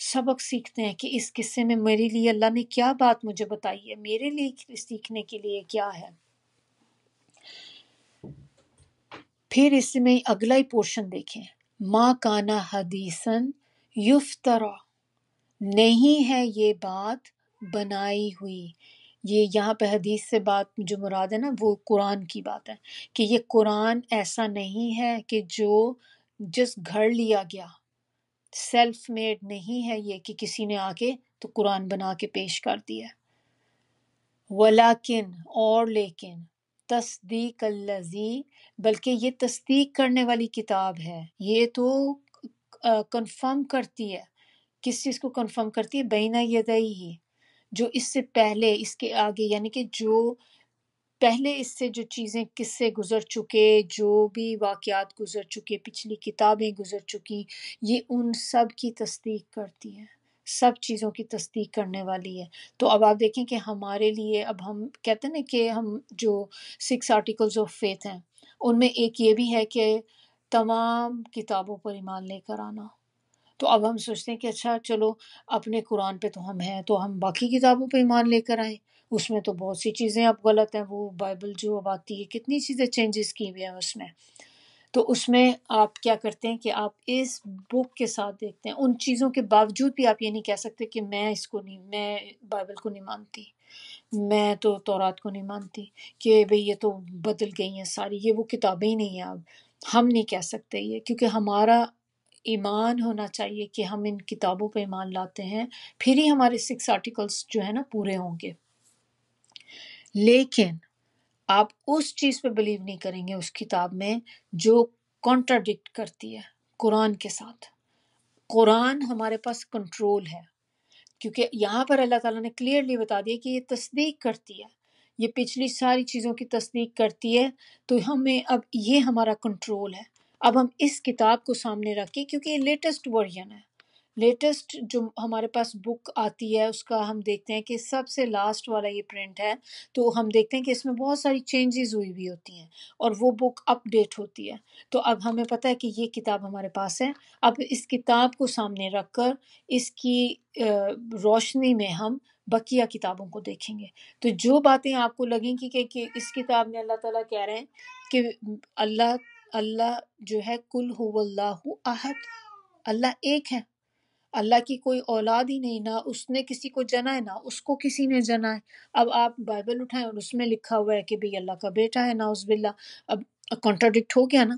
سبق سیکھتے ہیں کہ اس قصے میں میرے لیے اللہ نے کیا بات مجھے بتائی ہے، میرے لیے سیکھنے کے لیے کیا ہے۔ پھر اس میں اگلا ہی پورشن دیکھیں، ما کانا حدیثاً یفترا، نہیں ہے یہ بات بنائی ہوئی۔ یہ یہاں پہ حدیث سے بات جو مراد ہے نا وہ قرآن کی بات ہے، کہ یہ قرآن ایسا نہیں ہے کہ جو جس گھڑ لیا گیا، سیلف میڈ نہیں ہے یہ کہ کسی نے آ کے تو قرآن بنا کے پیش کر دیا۔ ولیکن، اور لیکن، تصدیق الذی، بلکہ یہ تصدیق کرنے والی کتاب ہے، یہ تو کنفرم کرتی ہے۔ کس چیز کو کنفرم کرتی ہے؟ بینہ یدیہ، جو اس سے پہلے، اس کے آگے، یعنی کہ جو پہلے اس سے جو چیزیں قصے گزر چکے، جو بھی واقعات گزر چکے، پچھلی کتابیں گزر چکی، یہ ان سب کی تصدیق کرتی ہے، سب چیزوں کی تصدیق کرنے والی ہے۔ تو اب آپ دیکھیں کہ ہمارے لیے، اب ہم کہتے ہیں نا کہ ہم جو 6 آرٹیکلز آف فیتھ ہیں ان میں ایک یہ بھی ہے کہ تمام کتابوں پر ایمان لے کر آنا۔ تو اب ہم سوچتے ہیں کہ اچھا چلو اپنے قرآن پہ تو ہم ہیں، تو ہم باقی کتابوں پہ ایمان لے کر آئیں، اس میں تو بہت سی چیزیں اب غلط ہیں، وہ بائبل جو اب آتی ہے کتنی چیزیں چینجز کی ہوئی ہیں اس میں۔ تو اس میں آپ کیا کرتے ہیں کہ آپ اس بک کے ساتھ دیکھتے ہیں، ان چیزوں کے باوجود بھی آپ یہ نہیں کہہ سکتے کہ میں اس کو نہیں، میں بائبل کو نہیں مانتی، میں تو تورات کو نہیں مانتی، کہ بھئی یہ تو بدل گئی ہیں ساری، یہ وہ کتابیں ہی نہیں ہیں اب۔ ہم نہیں کہہ سکتے یہ، کیونکہ ہمارا ایمان ہونا چاہیے کہ ہم ان کتابوں پہ ایمان لاتے ہیں، پھر ہی ہمارے 6 آرٹیکلز جو ہے نا پورے ہوں گے۔ لیکن آپ اس چیز پہ بلیو نہیں کریں گے اس کتاب میں جو کانٹراڈکٹ کرتی ہے قرآن کے ساتھ۔ قرآن ہمارے پاس کنٹرول ہے، کیونکہ یہاں پر اللہ تعالیٰ نے کلیئرلی بتا دیا کہ یہ تصدیق کرتی ہے، یہ پچھلی ساری چیزوں کی تصدیق کرتی ہے، تو ہمیں اب یہ ہمارا کنٹرول ہے۔ اب ہم اس کتاب کو سامنے رکھ کے، کیونکہ یہ لیٹسٹ ورژن ہے، لیٹسٹ جو ہمارے پاس بک آتی ہے اس کا ہم دیکھتے ہیں کہ سب سے لاسٹ والا یہ پرنٹ ہے، تو ہم دیکھتے ہیں کہ اس میں بہت ساری چینجز ہوئی ہوئی ہوتی ہیں اور وہ بک اپ ڈیٹ ہوتی ہے۔ تو اب ہمیں پتہ ہے کہ یہ کتاب ہمارے پاس ہے، اب اس کتاب کو سامنے رکھ کر اس کی روشنی میں ہم بقیہ کتابوں کو دیکھیں گے۔ تو جو باتیں آپ کو لگیں گی کہ اس کتاب میں اللہ تعالیٰ کہہ رہے ہیں کہ اللہ جو ہے کل هو اللہ احد، اللہ ایک ہے، اللہ کی کوئی اولاد ہی نہیں، نہ اس نے کسی کو جنا ہے نہ اس کو کسی نے جنا ہے۔ اب آپ بائبل اٹھائیں اور اس میں لکھا ہوا ہے کہ بھئی اللہ کا بیٹا ہے، نعوذ باللہ، اب کانٹراڈکٹ ہو گیا نا۔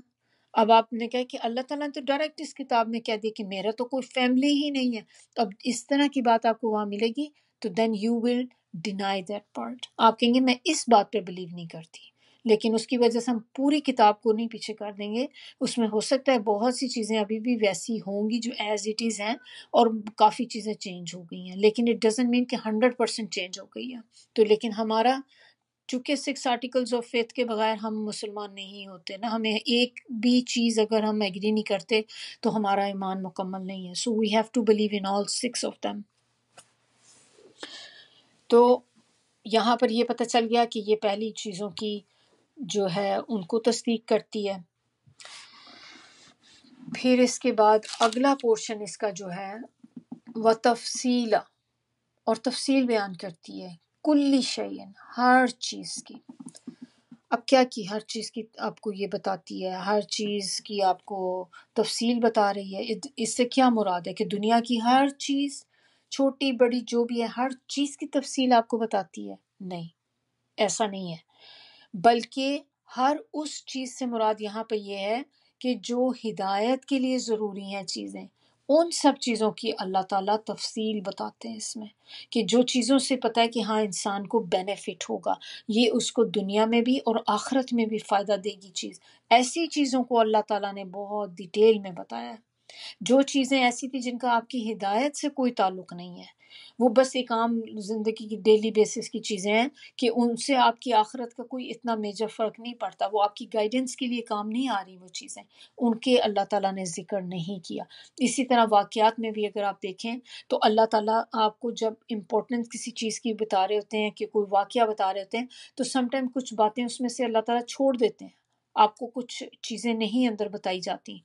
اب آپ نے کہا کہ اللہ تعالیٰ نے تو ڈائریکٹ اس کتاب میں کہہ دیا کہ میرا تو کوئی فیملی ہی نہیں ہے، تو اب اس طرح کی بات آپ کو وہاں ملے گی تو then you will deny that part, آپ کہیں گے میں اس بات پہ بلیو نہیں کرتی، لیکن اس کی وجہ سے ہم پوری کتاب کو نہیں پیچھے کر دیں گے۔ اس میں ہو سکتا ہے بہت سی چیزیں ابھی بھی ویسی ہوں گی جو ایز اٹ از ہیں، اور کافی چیزیں چینج ہو گئی ہیں، لیکن اٹ ڈزنٹ مین کہ 100% چینج ہو گئی ہے۔ تو لیکن ہمارا چونکہ 6 آرٹیکلز آف فیتھ کے بغیر ہم مسلمان نہیں ہوتے نا، ہمیں ایک بھی چیز اگر ہم ایگری نہیں کرتے تو ہمارا ایمان مکمل نہیں ہے۔ So we have to believe in all 6 of them۔ تو یہاں پر یہ پتہ چل گیا کہ یہ پہلی چیزوں کی جو ہے ان کو تصدیق کرتی ہے۔ پھر اس کے بعد اگلا پورشن اس کا جو ہے وہ تفصیل، اور تفصیل بیان کرتی ہے، کل شیء، ہر چیز کی۔ اب کیا کی ہر چیز کی آپ کو یہ بتاتی ہے، ہر چیز کی آپ کو تفصیل بتا رہی ہے، اس سے کیا مراد ہے کہ دنیا کی ہر چیز چھوٹی بڑی جو بھی ہے ہر چیز کی تفصیل آپ کو بتاتی ہے؟ نہیں، ایسا نہیں ہے، بلکہ ہر اس چیز سے مراد یہاں پہ یہ ہے کہ جو ہدایت کے لیے ضروری ہیں چیزیں، ان سب چیزوں کی اللہ تعالیٰ تفصیل بتاتے ہیں اس میں، کہ جو چیزوں سے پتہ ہے کہ ہاں انسان کو بینیفٹ ہوگا، یہ اس کو دنیا میں بھی اور آخرت میں بھی فائدہ دے گی چیز، ایسی چیزوں کو اللہ تعالیٰ نے بہت ڈیٹیل میں بتایا ہے۔ جو چیزیں ایسی تھی جن کا آپ کی ہدایت سے کوئی تعلق نہیں ہے، وہ بس ایک عام زندگی کی ڈیلی بیسس کی چیزیں ہیں کہ ان سے آپ کی آخرت کا کوئی اتنا میجر فرق نہیں پڑتا، وہ آپ کی گائیڈنس کے لیے کام نہیں آ رہی وہ چیزیں، ان کے اللہ تعالیٰ نے ذکر نہیں کیا۔ اسی طرح واقعات میں بھی اگر آپ دیکھیں تو اللہ تعالیٰ آپ کو جب امپورٹنس کسی چیز کی بتا رہے ہوتے ہیں کہ کوئی واقعہ بتا رہے ہوتے ہیں تو سم ٹائم کچھ باتیں اس میں سے اللہ تعالیٰ چھوڑ دیتے ہیں، آپ کو کچھ چیزیں نہیں اندر بتائی جاتی،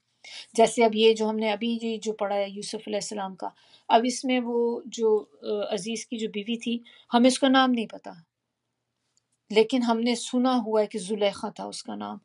جیسے اب یہ جو ہم نے ابھی جو پڑھا ہے یوسف علیہ السلام کا، اب اس میں وہ جو عزیز کی جو بیوی تھی، ہمیں اس کا نام نہیں پتا، لیکن ہم نے سنا ہوا ہے کہ زلیخا تھا اس کا نام،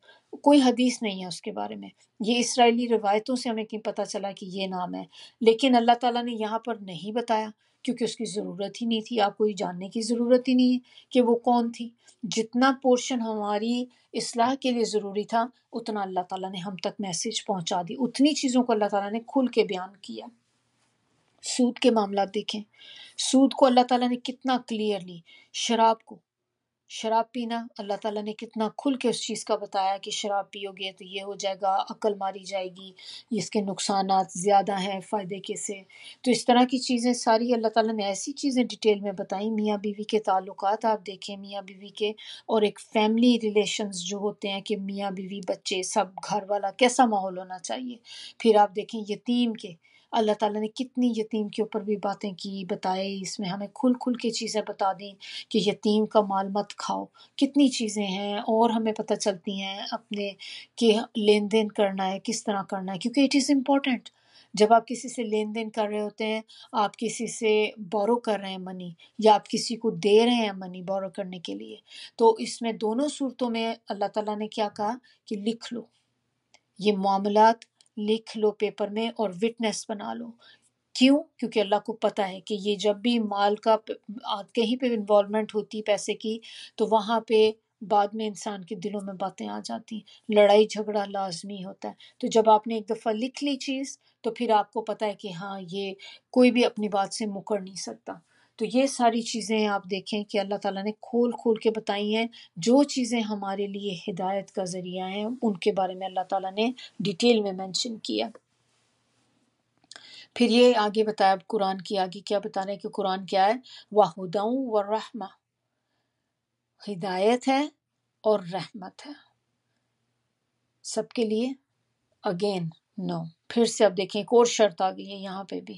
کوئی حدیث نہیں ہے اس کے بارے میں، یہ اسرائیلی روایتوں سے ہمیں کہیں پتہ چلا کہ یہ نام ہے، لیکن اللہ تعالیٰ نے یہاں پر نہیں بتایا کیونکہ اس کی ضرورت ہی نہیں تھی، آپ کو یہ جاننے کی ضرورت ہی نہیں ہے کہ وہ کون تھی۔ جتنا پورشن ہماری اصلاح کے لیے ضروری تھا اتنا اللہ تعالیٰ نے ہم تک میسج پہنچا دی، اتنی چیزوں کو اللہ تعالیٰ نے کھل کے بیان کیا۔ سود کے معاملات دیکھیں، سود کو اللہ تعالیٰ نے کتنا کلیئرلی، شراب پینا اللہ تعالیٰ نے کتنا کھل کے اس چیز کا بتایا کہ شراب پیو گے تو یہ ہو جائے گا، عقل ماری جائے گی، اس کے نقصانات زیادہ ہیں فائدے کے سے۔ تو اس طرح کی چیزیں ساری اللہ تعالیٰ نے ایسی چیزیں ڈیٹیل میں بتائیں۔ میاں بیوی کے تعلقات آپ دیکھیں، میاں بیوی کے اور ایک فیملی ریلیشنز جو ہوتے ہیں کہ میاں بیوی بچے سب گھر والا کیسا ماحول ہونا چاہیے۔ پھر آپ دیکھیں یتیم کے، اللہ تعالیٰ نے کتنی یتیم کے اوپر بھی باتیں کی، بتائے، اس میں ہمیں کھل کھل کے چیزیں بتا دیں کہ یتیم کا مال مت کھاؤ، کتنی چیزیں ہیں اور ہمیں پتہ چلتی ہیں اپنے کہ لین دین کرنا ہے کس طرح کرنا ہے، کیونکہ اٹ از امپورٹنٹ۔ جب آپ کسی سے لین دین کر رہے ہوتے ہیں، آپ کسی سے بورو کر رہے ہیں منی، یا آپ کسی کو دے رہے ہیں منی بورو کرنے کے لیے، تو اس میں دونوں صورتوں میں اللہ تعالیٰ نے کیا کہا کہ لکھ لو یہ معاملات، لکھ لو پیپر میں اور وٹنس بنا لو۔ کیوں؟ کیونکہ اللہ کو پتہ ہے کہ یہ جب بھی مال کا کہیں پہ انوالومنٹ ہوتی پیسے کی، تو وہاں پہ بعد میں انسان کے دلوں میں باتیں آ جاتی، لڑائی جھگڑا لازمی ہوتا ہے۔ تو جب آپ نے ایک دفعہ لکھ لی چیز تو پھر آپ کو پتہ ہے کہ ہاں یہ کوئی بھی اپنی بات سے مکر نہیں سکتا۔ تو یہ ساری چیزیں آپ دیکھیں کہ اللہ تعالیٰ نے کھول کھول کے بتائی ہیں، جو چیزیں ہمارے لیے ہدایت کا ذریعہ ہیں ان کے بارے میں اللہ تعالیٰ نے ڈیٹیل میں مینشن کیا۔ پھر یہ آگے بتایا، اب قرآن کی آگے کیا بتا رہے ہیں کہ قرآن کیا ہے، وَہُدًى وَرَحْمَةٌ، ہدایت ہے اور رحمت ہے سب کے لیے۔ اگین نو، پھر سے اب دیکھیں ایک اور شرط آ گئی ہے یہاں پہ بھی،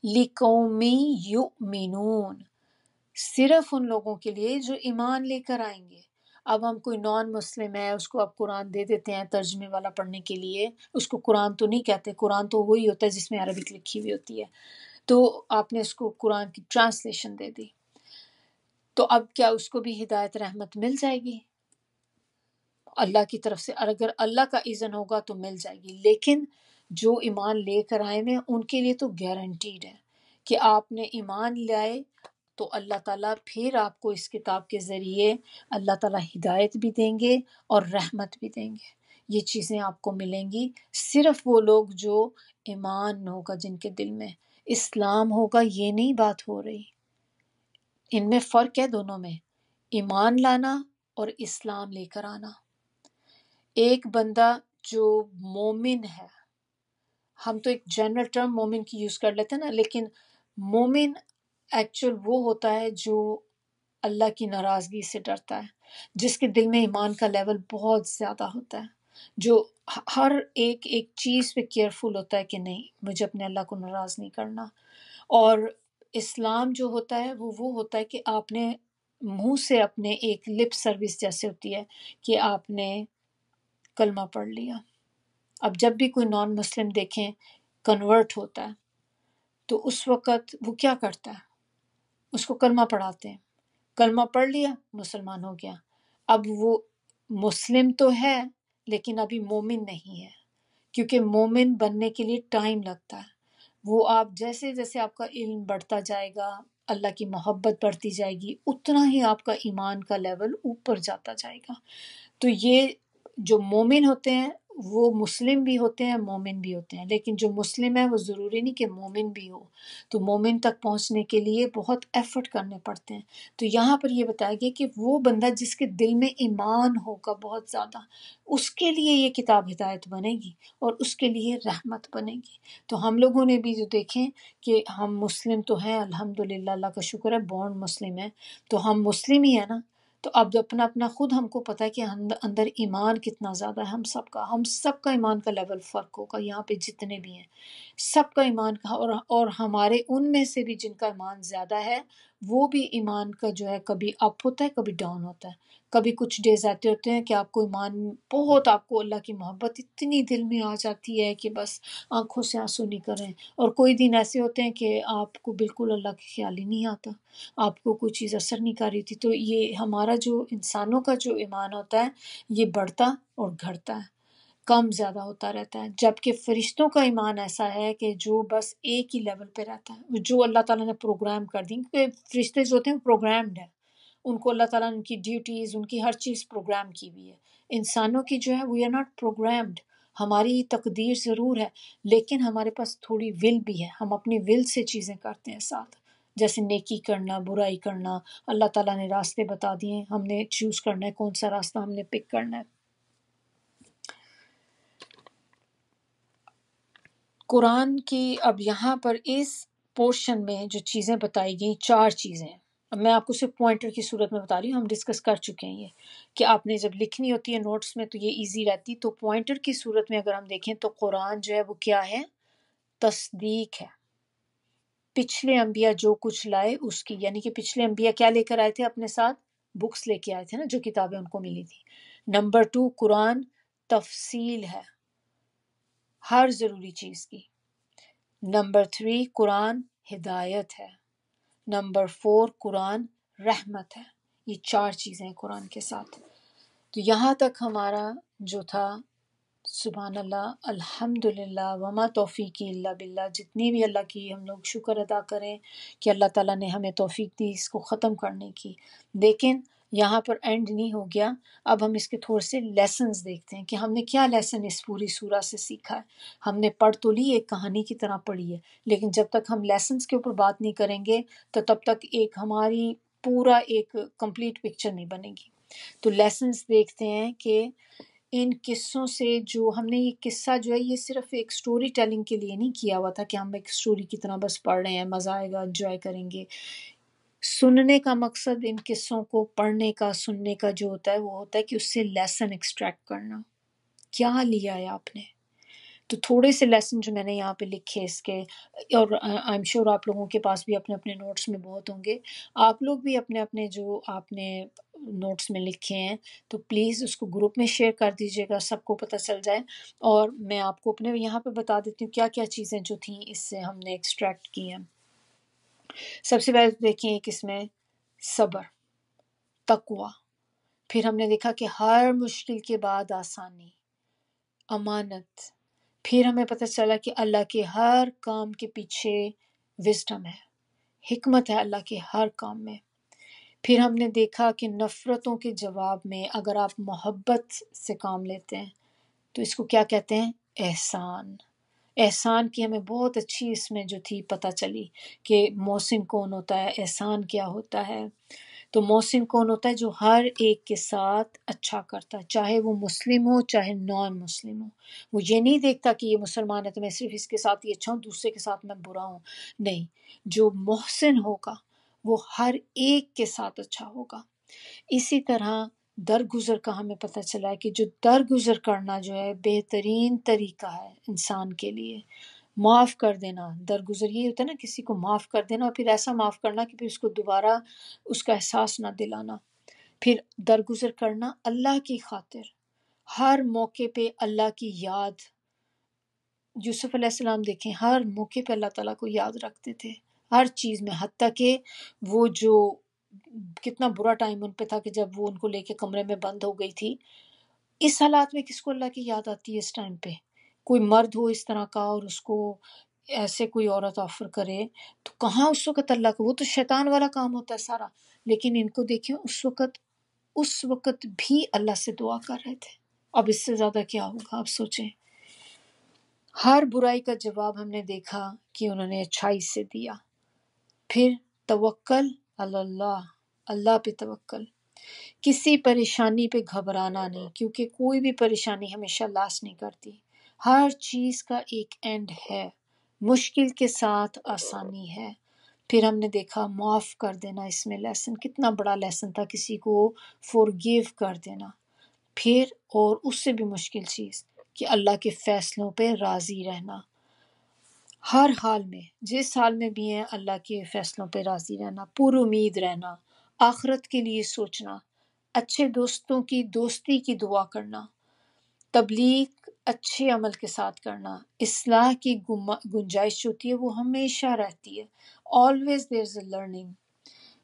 لِقَوْمٍ يُؤْمِنُونَ، صرف ان لوگوں کے لیے جو ایمان لے کر آئیں گے۔ اب ہم کوئی نان مسلم ہے، اس کو اب قرآن دے دیتے ہیں ترجمے والا پڑھنے کے لیے، اس کو قرآن تو نہیں کہتے، قرآن تو وہی ہوتا ہے جس میں عربک لکھی ہوئی ہوتی ہے، تو آپ نے اس کو قرآن کی ٹرانسلیشن دے دی، تو اب کیا اس کو بھی ہدایت رحمت مل جائے گی اللہ کی طرف سے؟ اور اگر اللہ کا اذن ہوگا تو مل جائے گی، لیکن جو ایمان لے کر آئے میں ان کے لیے تو گارنٹیڈ ہے کہ آپ نے ایمان لائے تو اللہ تعالیٰ پھر آپ کو اس کتاب کے ذریعے اللہ تعالیٰ ہدایت بھی دیں گے اور رحمت بھی دیں گے، یہ چیزیں آپ کو ملیں گی۔ صرف وہ لوگ جو ایمان ہوگا، جن کے دل میں اسلام ہوگا، یہ نہیں بات ہو رہی، ان میں فرق ہے دونوں میں، ایمان لانا اور اسلام لے کر آنا۔ ایک بندہ جو مومن ہے، ہم تو ایک جنرل ٹرم مومن کی یوز کر لیتے ہیں نا، لیکن مومن ایکچوئل وہ ہوتا ہے جو اللہ کی ناراضگی سے ڈرتا ہے، جس کے دل میں ایمان کا لیول بہت زیادہ ہوتا ہے، جو ہر ایک چیز پہ کیئرفل ہوتا ہے کہ نہیں مجھے اپنے اللہ کو ناراض نہیں کرنا۔ اور اسلام جو ہوتا ہے وہ ہوتا ہے کہ آپ نے منہ سے اپنے ایک لپ سروس جیسے ہوتی ہے کہ آپ نے کلمہ پڑھ لیا۔ اب جب بھی کوئی نان مسلم دیکھیں کنورٹ ہوتا ہے تو اس وقت وہ کیا کرتا ہے، اس کو کلمہ پڑھاتے ہیں، کلمہ پڑھ لیا مسلمان ہو گیا۔ اب وہ مسلم تو ہے لیکن ابھی مومن نہیں ہے، کیونکہ مومن بننے کے لیے ٹائم لگتا ہے۔ وہ آپ جیسے جیسے آپ کا علم بڑھتا جائے گا، اللہ کی محبت بڑھتی جائے گی، اتنا ہی آپ کا ایمان کا لیول اوپر جاتا جائے گا۔ تو یہ جو مومن ہوتے ہیں وہ مسلم بھی ہوتے ہیں، مومن بھی ہوتے ہیں، لیکن جو مسلم ہے وہ ضروری نہیں کہ مومن بھی ہو، تو مومن تک پہنچنے کے لیے بہت ایفرٹ کرنے پڑتے ہیں۔ تو یہاں پر یہ بتایا گیا کہ وہ بندہ جس کے دل میں ایمان ہوگا بہت زیادہ، اس کے لیے یہ کتاب ہدایت بنے گی اور اس کے لیے رحمت بنے گی۔ تو ہم لوگوں نے بھی جو دیکھیں کہ ہم مسلم تو ہیں الحمدللہ، اللہ کا شکر ہے، بورن مسلم ہیں، تو ہم مسلم ہی ہیں نا، تو اب اپنا اپنا خود ہم کو پتہ ہے کہ اندر ایمان کتنا زیادہ ہے ہم سب کا ایمان کا لیول فرق ہوگا، یہاں پہ جتنے بھی ہیں سب کا ایمان کا، اور ہمارے ان میں سے بھی جن کا ایمان زیادہ ہے وہ بھی ایمان کا جو ہے کبھی اپ ہوتا ہے کبھی ڈاؤن ہوتا ہے. کبھی کچھ ڈیز ایسے ہوتے ہیں کہ آپ کو ایمان بہت، آپ کو اللہ کی محبت اتنی دل میں آ جاتی ہے کہ بس آنکھوں سے آنسو نہیں کریں. اور کوئی دن ایسے ہوتے ہیں کہ آپ کو بالکل اللہ کا خیال ہی نہیں آتا، آپ کو کوئی چیز اثر نہیں کر رہی تھی. تو یہ ہمارا جو انسانوں کا جو ایمان ہوتا ہے یہ بڑھتا اور گھٹتا ہے، کم زیادہ ہوتا رہتا ہے. جبکہ فرشتوں کا ایمان ایسا ہے کہ جو بس ایک ہی لیول پہ رہتا ہے، جو اللہ تعالیٰ نے پروگرام کر دی. کیونکہ فرشتے جو ہوتے ہیں پروگرامڈ ہیں، ان کو اللہ تعالیٰ نے ان کی ڈیوٹیز، ان کی ہر چیز پروگرام کی ہوئی ہے. انسانوں کی جو ہے وی آر ناٹ پروگرامڈ. ہماری تقدیر ضرور ہے لیکن ہمارے پاس تھوڑی ول بھی ہے، ہم اپنی ول سے چیزیں کرتے ہیں ساتھ، جیسے نیکی کرنا، برائی کرنا. اللہ تعالیٰ نے راستے بتا دیے، ہم نے چوز کرنا ہے کون سا راستہ ہم نے پک کرنا ہے. قرآن کی اب یہاں پر اس پورشن میں جو چیزیں بتائی گئیں 4 چیزیں ہیں. اب میں آپ کو صرف پوائنٹر کی صورت میں بتا رہی ہوں، ہم ڈسکس کر چکے ہیں یہ کہ آپ نے جب لکھنی ہوتی ہے نوٹس میں تو یہ ایزی رہتی. تو پوائنٹر کی صورت میں اگر ہم دیکھیں تو قرآن جو ہے وہ کیا ہے؟ تصدیق ہے. پچھلے انبیاء جو کچھ لائے اس کی، یعنی کہ پچھلے انبیاء کیا لے کر آئے تھے اپنے ساتھ؟ بکس لے کے آئے تھے نا، جو کتابیں ان کو ملی تھی. نمبر 2 قرآن تفصیل ہے ہر ضروری چیز کی. نمبر 3 قرآن ہدایت ہے. نمبر 4 قرآن رحمت ہے. یہ 4 چیزیں ہیں قرآن کے ساتھ. تو یہاں تک ہمارا جو تھا، سبحان اللہ، الحمدللہ، وما توفیقی الا باللہ، جتنی بھی اللہ کی ہم لوگ شکر ادا کریں کہ اللہ تعالیٰ نے ہمیں توفیق دی اس کو ختم کرنے کی. لیکن یہاں پر اینڈ نہیں ہو گیا. اب ہم اس کے تھوڑے سے لیسنز دیکھتے ہیں کہ ہم نے کیا لیسن اس پوری سورہ سے سیکھا ہے. ہم نے پڑھ تو لی، ایک کہانی کی طرح پڑھی ہے، لیکن جب تک ہم لیسنز کے اوپر بات نہیں کریں گے تو تب تک ایک ہماری پورا ایک کمپلیٹ پکچر نہیں بنے گی. تو لیسنز دیکھتے ہیں کہ ان قصوں سے، جو ہم نے یہ قصہ جو ہے یہ صرف ایک سٹوری ٹیلنگ کے لیے نہیں کیا ہوا تھا کہ ہم ایک سٹوری کی طرح بس پڑھ رہے ہیں، مزہ آئے گا، انجوائے کریں گے. سننے کا مقصد ان قصوں کو پڑھنے کا، سننے کا جو ہوتا ہے وہ ہوتا ہے کہ اس سے لیسن ایکسٹریکٹ کرنا. کیا لیا ہے آپ نے؟ تو تھوڑے سے لیسن جو میں نے یہاں پہ لکھے اس کے، اور آئی ایم شیور آپ لوگوں کے پاس بھی اپنے اپنے نوٹس میں بہت ہوں گے. آپ لوگ بھی اپنے اپنے جو آپ نے نوٹس میں لکھے ہیں تو پلیز اس کو گروپ میں شیئر کر دیجیے گا، سب کو پتہ چل جائے. اور میں آپ کو اپنے یہاں پہ بتا دیتی ہوں کیا کیا چیزیں جو تھیں اس سے ہم نے ایکسٹریکٹ کی ہیں. سب سے پہلے دیکھیں ایک اس میں صبر، تقوی. پھر ہم نے دیکھا کہ ہر مشکل کے بعد آسانی، امانت. پھر ہمیں پتہ چلا کہ اللہ کے ہر کام کے پیچھے وزڈم ہے، حکمت ہے اللہ کے ہر کام میں. پھر ہم نے دیکھا کہ نفرتوں کے جواب میں اگر آپ محبت سے کام لیتے ہیں تو اس کو کیا کہتے ہیں؟ احسان. احسان کی ہمیں بہت اچھی اس میں جو تھی پتہ چلی کہ محسن کون ہوتا ہے، احسان کیا ہوتا ہے. تو محسن کون ہوتا ہے؟ جو ہر ایک کے ساتھ اچھا کرتا ہے، چاہے وہ مسلم ہو چاہے نان مسلم ہو. وہ یہ نہیں دیکھتا کہ یہ مسلمان ہے تو میں صرف اس کے ساتھ ہی اچھا ہوں، دوسرے کے ساتھ میں برا ہوں. نہیں، جو محسن ہوگا وہ ہر ایک کے ساتھ اچھا ہوگا. اسی طرح درگزر کا ہمیں پتہ چلا ہے کہ جو درگزر کرنا جو ہے بہترین طریقہ ہے انسان کے لیے. معاف کر دینا، درگزر یہ ہوتا ہے نا، کسی کو معاف کر دینا اور پھر ایسا معاف کرنا کہ پھر اس کو دوبارہ اس کا احساس نہ دلانا. پھر درگزر کرنا اللہ کی خاطر، ہر موقع پہ اللہ کی یاد. یوسف علیہ السلام دیکھیں ہر موقع پہ اللہ تعالیٰ کو یاد رکھتے تھے ہر چیز میں، حتیٰ کہ وہ جو کتنا برا ٹائم ان پہ تھا کہ جب وہ ان کو لے کے کمرے میں بند ہو گئی تھی. اس حالات میں کس کو اللہ کی یاد آتی ہے اس ٹائم پہ؟ کوئی مرد ہو اس طرح کا اور اس کو ایسے کوئی عورت آفر کرے تو کہاں اس وقت اللہ کو، وہ تو شیطان والا کام ہوتا ہے سارا. لیکن ان کو دیکھیں اس وقت بھی اللہ سے دعا کر رہے تھے. اب اس سے زیادہ کیا ہوگا آپ سوچیں. ہر برائی کا جواب ہم نے دیکھا کہ انہوں نے اچھائی سے دیا. پھر توکل اللہ، اللہ پہ توکل. کسی پریشانی پہ گھبرانا نہیں، کیونکہ کوئی بھی پریشانی ہمیشہ لاس نہیں کرتی. ہر چیز کا ایک اینڈ ہے، مشکل کے ساتھ آسانی ہے. پھر ہم نے دیکھا معاف کر دینا، اس میں لیسن کتنا بڑا لیسن تھا، کسی کو فورگیو کر دینا. پھر اور اس سے بھی مشکل چیز کہ اللہ کے فیصلوں پہ راضی رہنا. ہر حال میں، جس حال میں بھی ہیں، اللہ کے فیصلوں پہ راضی رہنا، پر امید رہنا، آخرت کے لیے سوچنا، اچھے دوستوں کی دوستی کی دعا کرنا، تبلیغ اچھے عمل کے ساتھ کرنا، اصلاح کی گنجائش ہوتی ہے وہ ہمیشہ رہتی ہے، always there is a learning،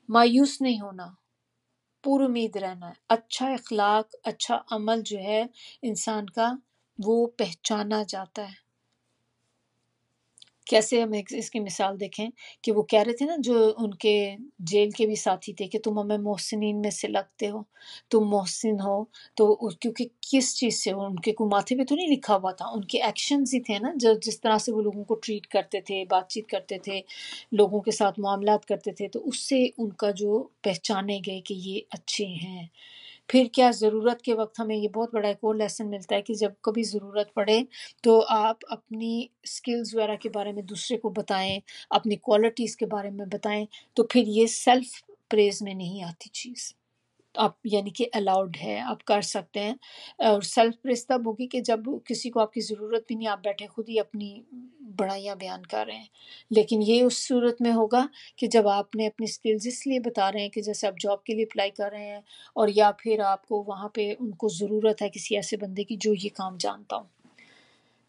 مایوس نہیں ہونا، پر امید رہنا ہے، اچھا اخلاق اچھا عمل جو ہے انسان کا وہ پہچانا جاتا ہے۔ کیسے ہم اس کی مثال دیکھیں کہ وہ کہہ رہے تھے نا جو ان کے جیل کے بھی ساتھی تھے کہ تم ہمیں محسنین میں سے لگتے ہو، تم محسن ہو، تو کیونکہ کس چیز سے ان کے کوئی ماتھے پہ تو نہیں لکھا ہوا تھا، ان کے ایکشنز ہی تھے نا، جو جس طرح سے وہ لوگوں کو ٹریٹ کرتے تھے، بات چیت کرتے تھے، لوگوں کے ساتھ معاملات کرتے تھے، تو اس سے ان کا جو پہچانے گئے کہ یہ اچھے ہیں۔ پھر کیا ضرورت کے وقت ہمیں یہ بہت بڑا ایک اور لیسن ملتا ہے کہ جب کبھی ضرورت پڑے تو آپ اپنی سکلز وغیرہ کے بارے میں دوسرے کو بتائیں، اپنی کوالٹیز کے بارے میں بتائیں، تو پھر یہ سیلف پریز میں نہیں آتی چیز، آپ یعنی کہ الاؤڈ ہے، آپ کر سکتے ہیں۔ اور سیلف پریز تب ہوگی کہ جب کسی کو آپ کی ضرورت بھی نہیں، آپ بیٹھے خود ہی اپنی بڑائیاں بیان کر رہے ہیں، لیکن یہ اس صورت میں ہوگا کہ جب آپ نے اپنی سکلز اس لیے بتا رہے ہیں کہ جیسے آپ جاب کے لیے اپلائی کر رہے ہیں، اور یا پھر آپ کو وہاں پہ ان کو ضرورت ہے کسی ایسے بندے کی جو یہ کام جانتا ہو۔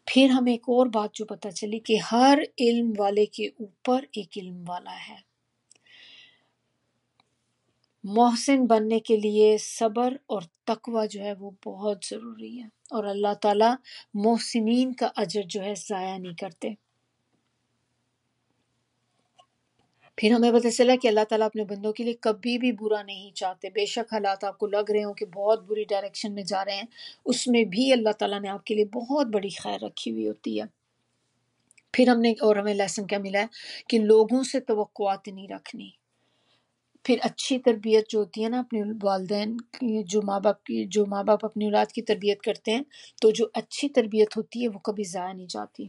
پھر ہمیں ایک اور بات جو پتہ چلی کہ ہر علم والے کے اوپر ایک علم والا ہے۔ محسن بننے کے لیے صبر اور تقوی جو ہے وہ بہت ضروری ہے، اور اللہ تعالیٰ محسنین کا اجر جو ہے ضائع نہیں کرتے۔ پھر ہمیں پتہ چلا کہ اللہ تعالیٰ اپنے بندوں کے لیے کبھی بھی برا نہیں چاہتے، بے شک حالات آپ کو لگ رہے ہوں کہ بہت بری ڈائریکشن میں جا رہے ہیں، اس میں بھی اللہ تعالیٰ نے آپ کے لیے بہت بڑی خیر رکھی ہوئی ہوتی ہے۔ پھر ہمیں لیسن کیا ملا ہے کہ لوگوں سے توقعات نہیں رکھنی۔ پھر اچھی تربیت جو ہوتی ہے نا اپنے والدین کی، جو ماں باپ اپنی اولاد کی تربیت کرتے ہیں، تو جو اچھی تربیت ہوتی ہے وہ کبھی ضائع نہیں جاتی۔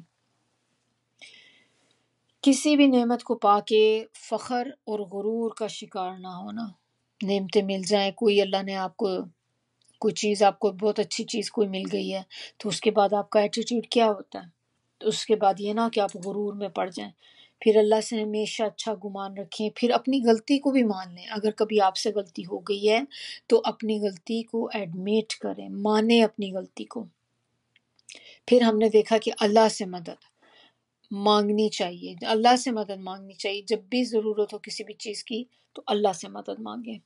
کسی بھی نعمت کو پا کے فخر اور غرور کا شکار نہ ہونا۔ نعمتیں مل جائیں، کوئی اللہ نے آپ کو کوئی چیز، آپ کو بہت اچھی چیز کوئی مل گئی ہے، تو اس کے بعد آپ کا ایٹیٹیوڈ کیا ہوتا ہے؟ تو اس کے بعد یہ نہ کہ آپ غرور میں پڑ جائیں، پھر اللہ سے ہمیشہ اچھا گمان رکھیں، پھر اپنی غلطی کو بھی مان لیں۔ اگر کبھی آپ سے غلطی ہو گئی ہے تو اپنی غلطی کو ایڈمیٹ کریں، مانیں اپنی غلطی کو۔ پھر ہم نے دیکھا کہ اللہ سے مدد مانگنی چاہیے، اللہ سے مدد مانگنی چاہیے، جب بھی ضرورت ہو کسی بھی چیز کی تو اللہ سے مدد مانگیں۔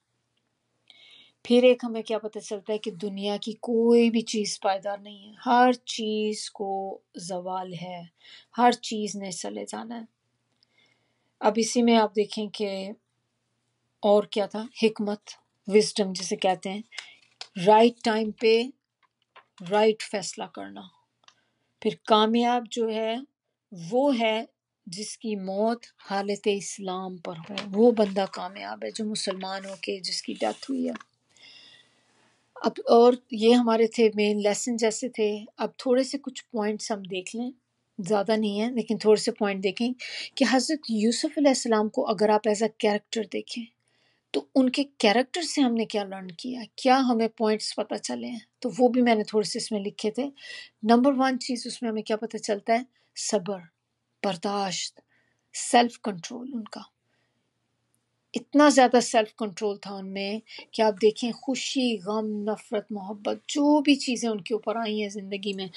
پھر ایک ہمیں کیا پتہ چلتا ہے کہ دنیا کی کوئی بھی چیز پائیدار نہیں ہے، ہر چیز کو زوال ہے، ہر چیز نے چلے جانا ہے۔ اب اسی میں آپ دیکھیں کہ اور کیا تھا، حکمت، وزڈم جسے کہتے ہیں، رائٹ ٹائم پہ رائٹ فیصلہ کرنا۔ پھر کامیاب جو ہے وہ ہے جس کی موت حالت اسلام پر ہو، وہ بندہ کامیاب ہے جو مسلمان ہو کے جس کی ڈیتھ ہوئی ہے۔ اب اور یہ ہمارے تھے مین لیسن جیسے تھے، اب تھوڑے سے کچھ پوائنٹس ہم دیکھ لیں، زیادہ نہیں ہیں لیکن تھوڑے سے پوائنٹ دیکھیں کہ حضرت یوسف علیہ السلام کو اگر آپ ایز اے کیریکٹر دیکھیں تو ان کے کیریکٹر سے ہم نے کیا لرن کیا، کیا ہمیں پوائنٹس پتہ چلے ہیں، تو وہ بھی میں نے تھوڑے سے اس میں لکھے تھے۔ نمبر 1 چیز اس میں ہمیں کیا پتہ چلتا ہے، صبر، برداشت، سیلف کنٹرول، ان کا اتنا زیادہ سیلف کنٹرول تھا ان میں کہ آپ دیکھیں خوشی، غم، نفرت، محبت، جو بھی چیزیں ان کے اوپر آئی ہیں زندگی میں،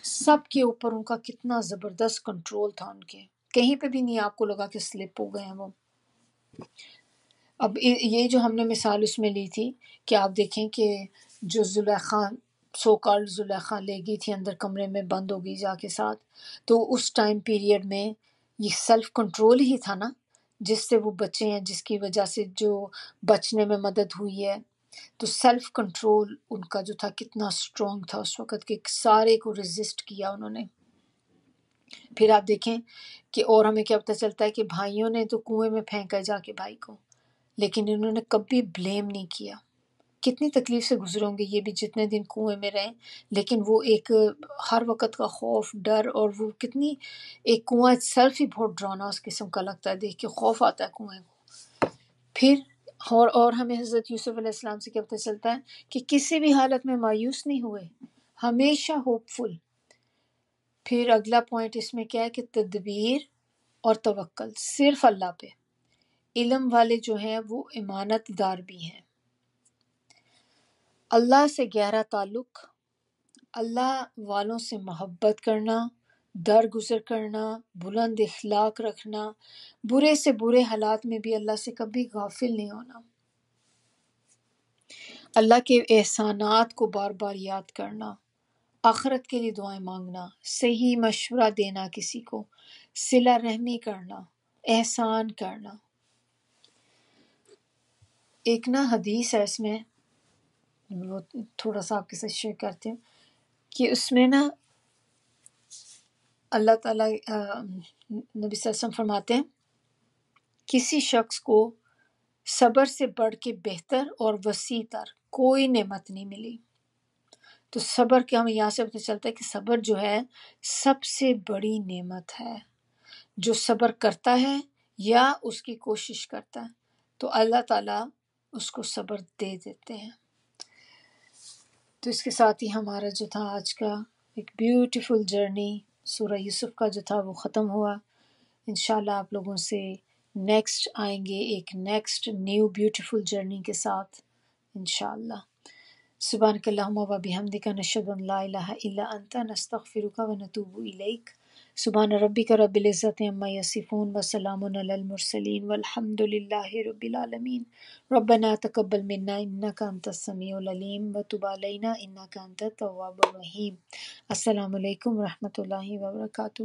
سب کے اوپر ان کا کتنا زبردست کنٹرول تھا ان کے، کہیں پہ بھی نہیں آپ کو لگا کہ سلپ ہو گئے ہیں وہ۔ اب یہ جو ہم نے مثال اس میں لی تھی کہ آپ دیکھیں کہ جو زلیخا، سو کالڈ زلیخا لے گئی تھی اندر کمرے میں، بند ہو گئی جا کے ساتھ، تو اس ٹائم پیریڈ میں یہ سیلف کنٹرول ہی تھا نا جس سے وہ بچے ہیں، جس کی وجہ سے جو بچنے میں مدد ہوئی ہے۔ تو سیلف کنٹرول ان کا جو تھا کتنا اسٹرانگ تھا اس وقت کہ سارے کو ریزسٹ کیا انہوں نے۔ پھر آپ دیکھیں کہ اور ہمیں کیا پتہ چلتا ہے کہ بھائیوں نے تو کنویں میں پھینکا جا کے بھائی کو، لیکن انہوں نے کبھی بلیم نہیں کیا۔ کتنی تکلیف سے گزرے ہوں گے یہ بھی جتنے دن کنویں میں رہیں، لیکن وہ ایک ہر وقت کا خوف، ڈر، اور وہ کتنی ایک کنواں سیلف ہی بہت ڈرانا اس قسم کا لگتا ہے، دیکھ کے خوف آتا ہے کنویں کو۔ پھر اور ہمیں حضرت یوسف علیہ السلام سے کیا پتہ چلتا ہے کہ کسی بھی حالت میں مایوس نہیں ہوئے، ہمیشہ ہوپ فل۔ پھر اگلا پوائنٹ اس میں کیا ہے کہ تدبیر اور توکل صرف اللہ پہ۔ علم والے جو ہیں وہ امانت دار بھی ہیں۔ اللہ سے گہرا تعلق، اللہ والوں سے محبت کرنا، درگزر کرنا، بلند اخلاق رکھنا، برے سے برے حالات میں بھی اللہ سے کبھی غافل نہیں ہونا، اللہ کے احسانات کو بار بار یاد کرنا، آخرت کے لیے دعائیں مانگنا، صحیح مشورہ دینا کسی کو، صلہ رحمی کرنا، احسان کرنا۔ ایک نا حدیث ہے، اس میں وہ تھوڑا سا آپ کے ساتھ شیئر کرتے ہیں کہ اس میں نا اللہ تعالیٰ نبی صلی اللہ علیہ وسلم فرماتے ہیں کسی شخص کو صبر سے بڑھ کے بہتر اور وسیع تر کوئی نعمت نہیں ملی۔ تو صبر کے ہمیں یہاں سے پتہ چلتا ہے کہ صبر جو ہے سب سے بڑی نعمت ہے۔ جو صبر کرتا ہے یا اس کی کوشش کرتا ہے تو اللہ تعالیٰ اس کو صبر دے دیتے ہیں۔ تو اس کے ساتھ ہی ہمارا جو تھا آج کا ایک بیوٹیفل جرنی سورہ یوسف کا جو تھا وہ ختم ہوا۔ انشاءاللہ آپ لوگوں سے نیکسٹ آئیں گے ایک نیکسٹ نیو بیوٹیفل جرنی کے ساتھ انشاءاللہ۔ سبحانک اللہم و بحمدک نشہد ان لا الہ الا انت نستغفرک و نتوب الیک۔ سبحان ربک رب العزت عما یصفون وسلام علی المرسلین والحمد للہ رب العالمین۔ ربنا تقبل منا انک انت السمیع العلیم وتب علینا انک انت التواب الرحیم۔ السلام علیکم ورحمۃ اللہ وبرکاتہ۔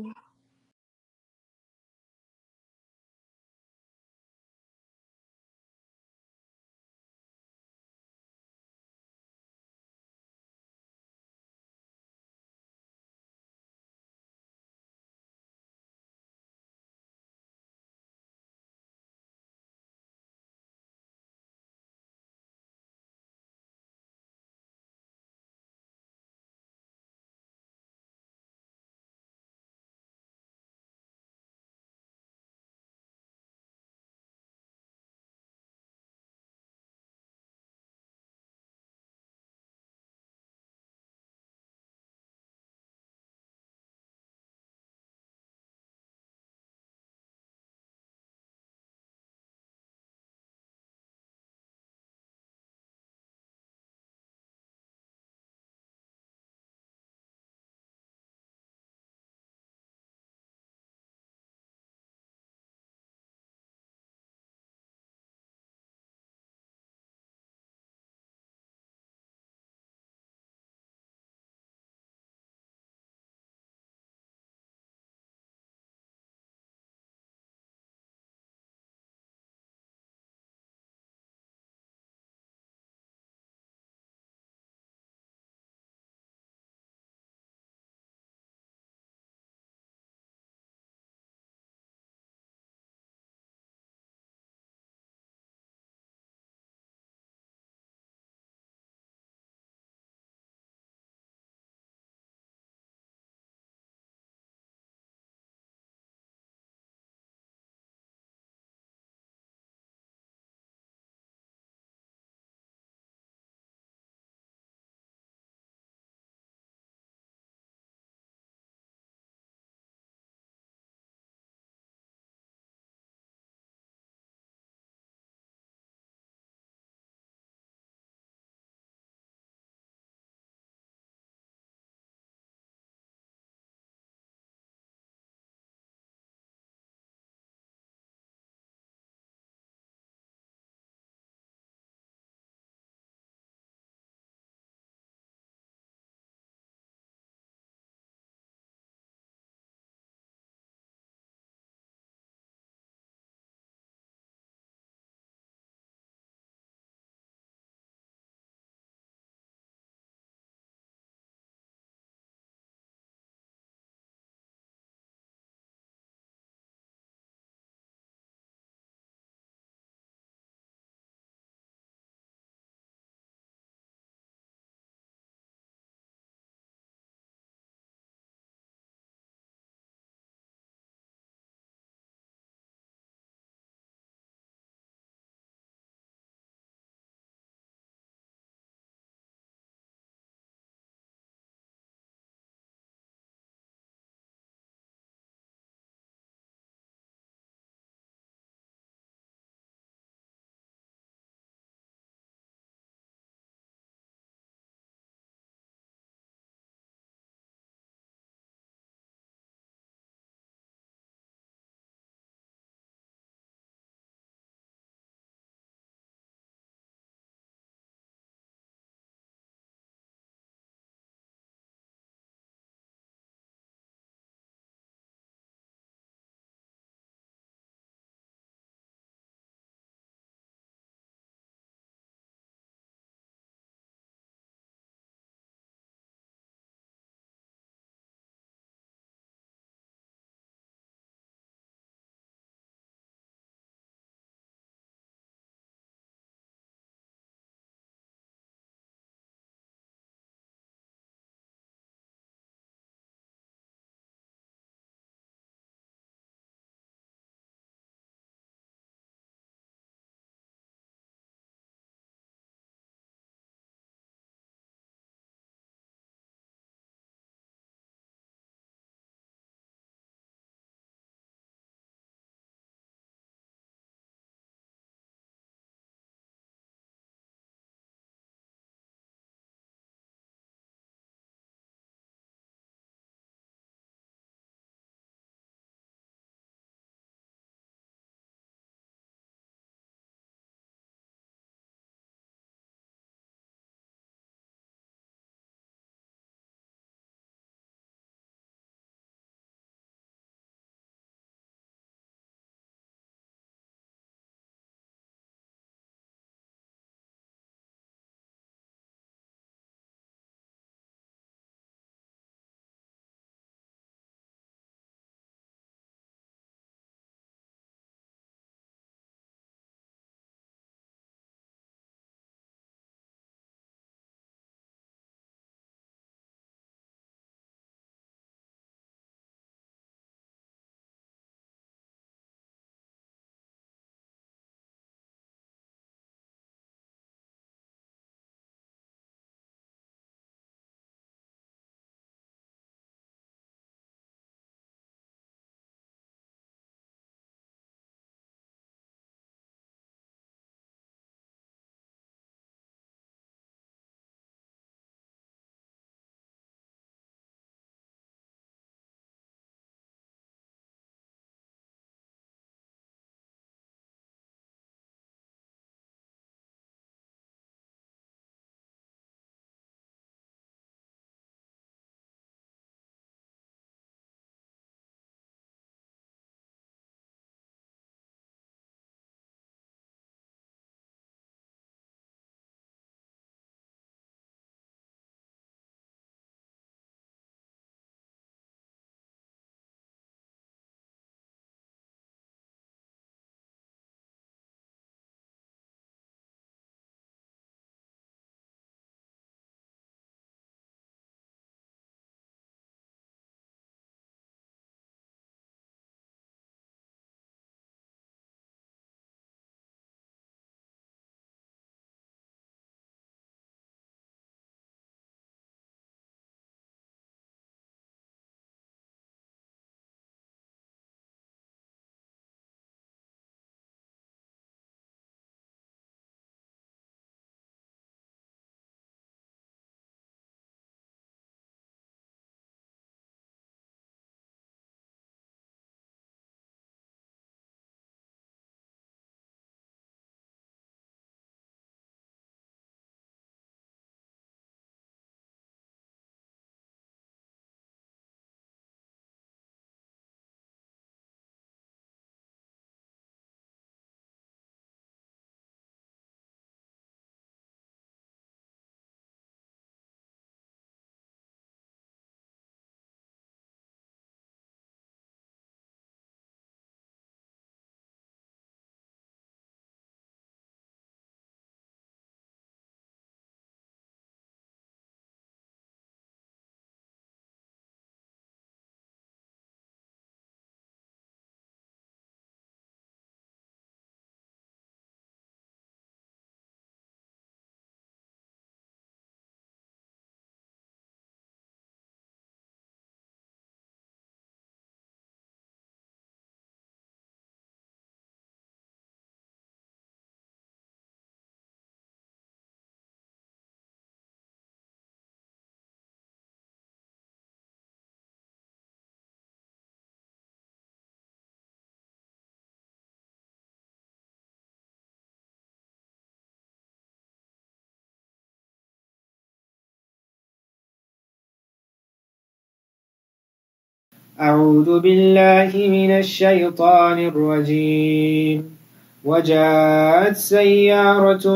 أعوذ بالله من الشيطان الرجيم وجاءت سيارة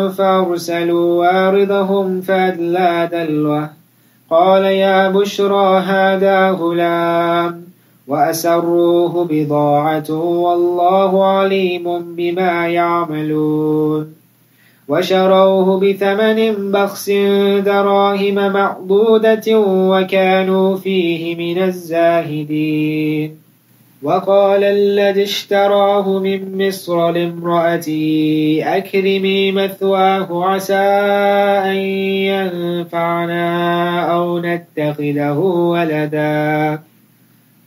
فأرسلوا واردهم فأدلى دلوه قال يا بشرى هذا غلام وأسروه بضاعة والله عليم بما يعملون وشروه بثمن بخس دراهم معدودة وكانوا فيه من الزاهدين وقال الذي اشتراه من مصر لامرأته أكرمي مثواه عسى أن ينفعنا أو نتخذه ولدا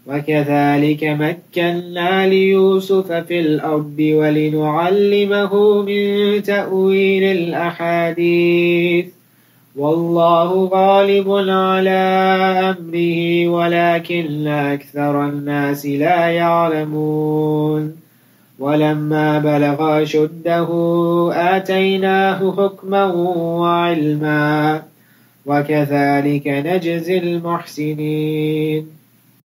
وكذلك مكنا ليوسف في الأرض ولنعلمه من تأويل الأحاديث والله غالب على أمره ولكن أكثر الناس لا يعلمون ولما بلغ أشده آتيناه حكما وعلما وكذلك نجزي المحسنين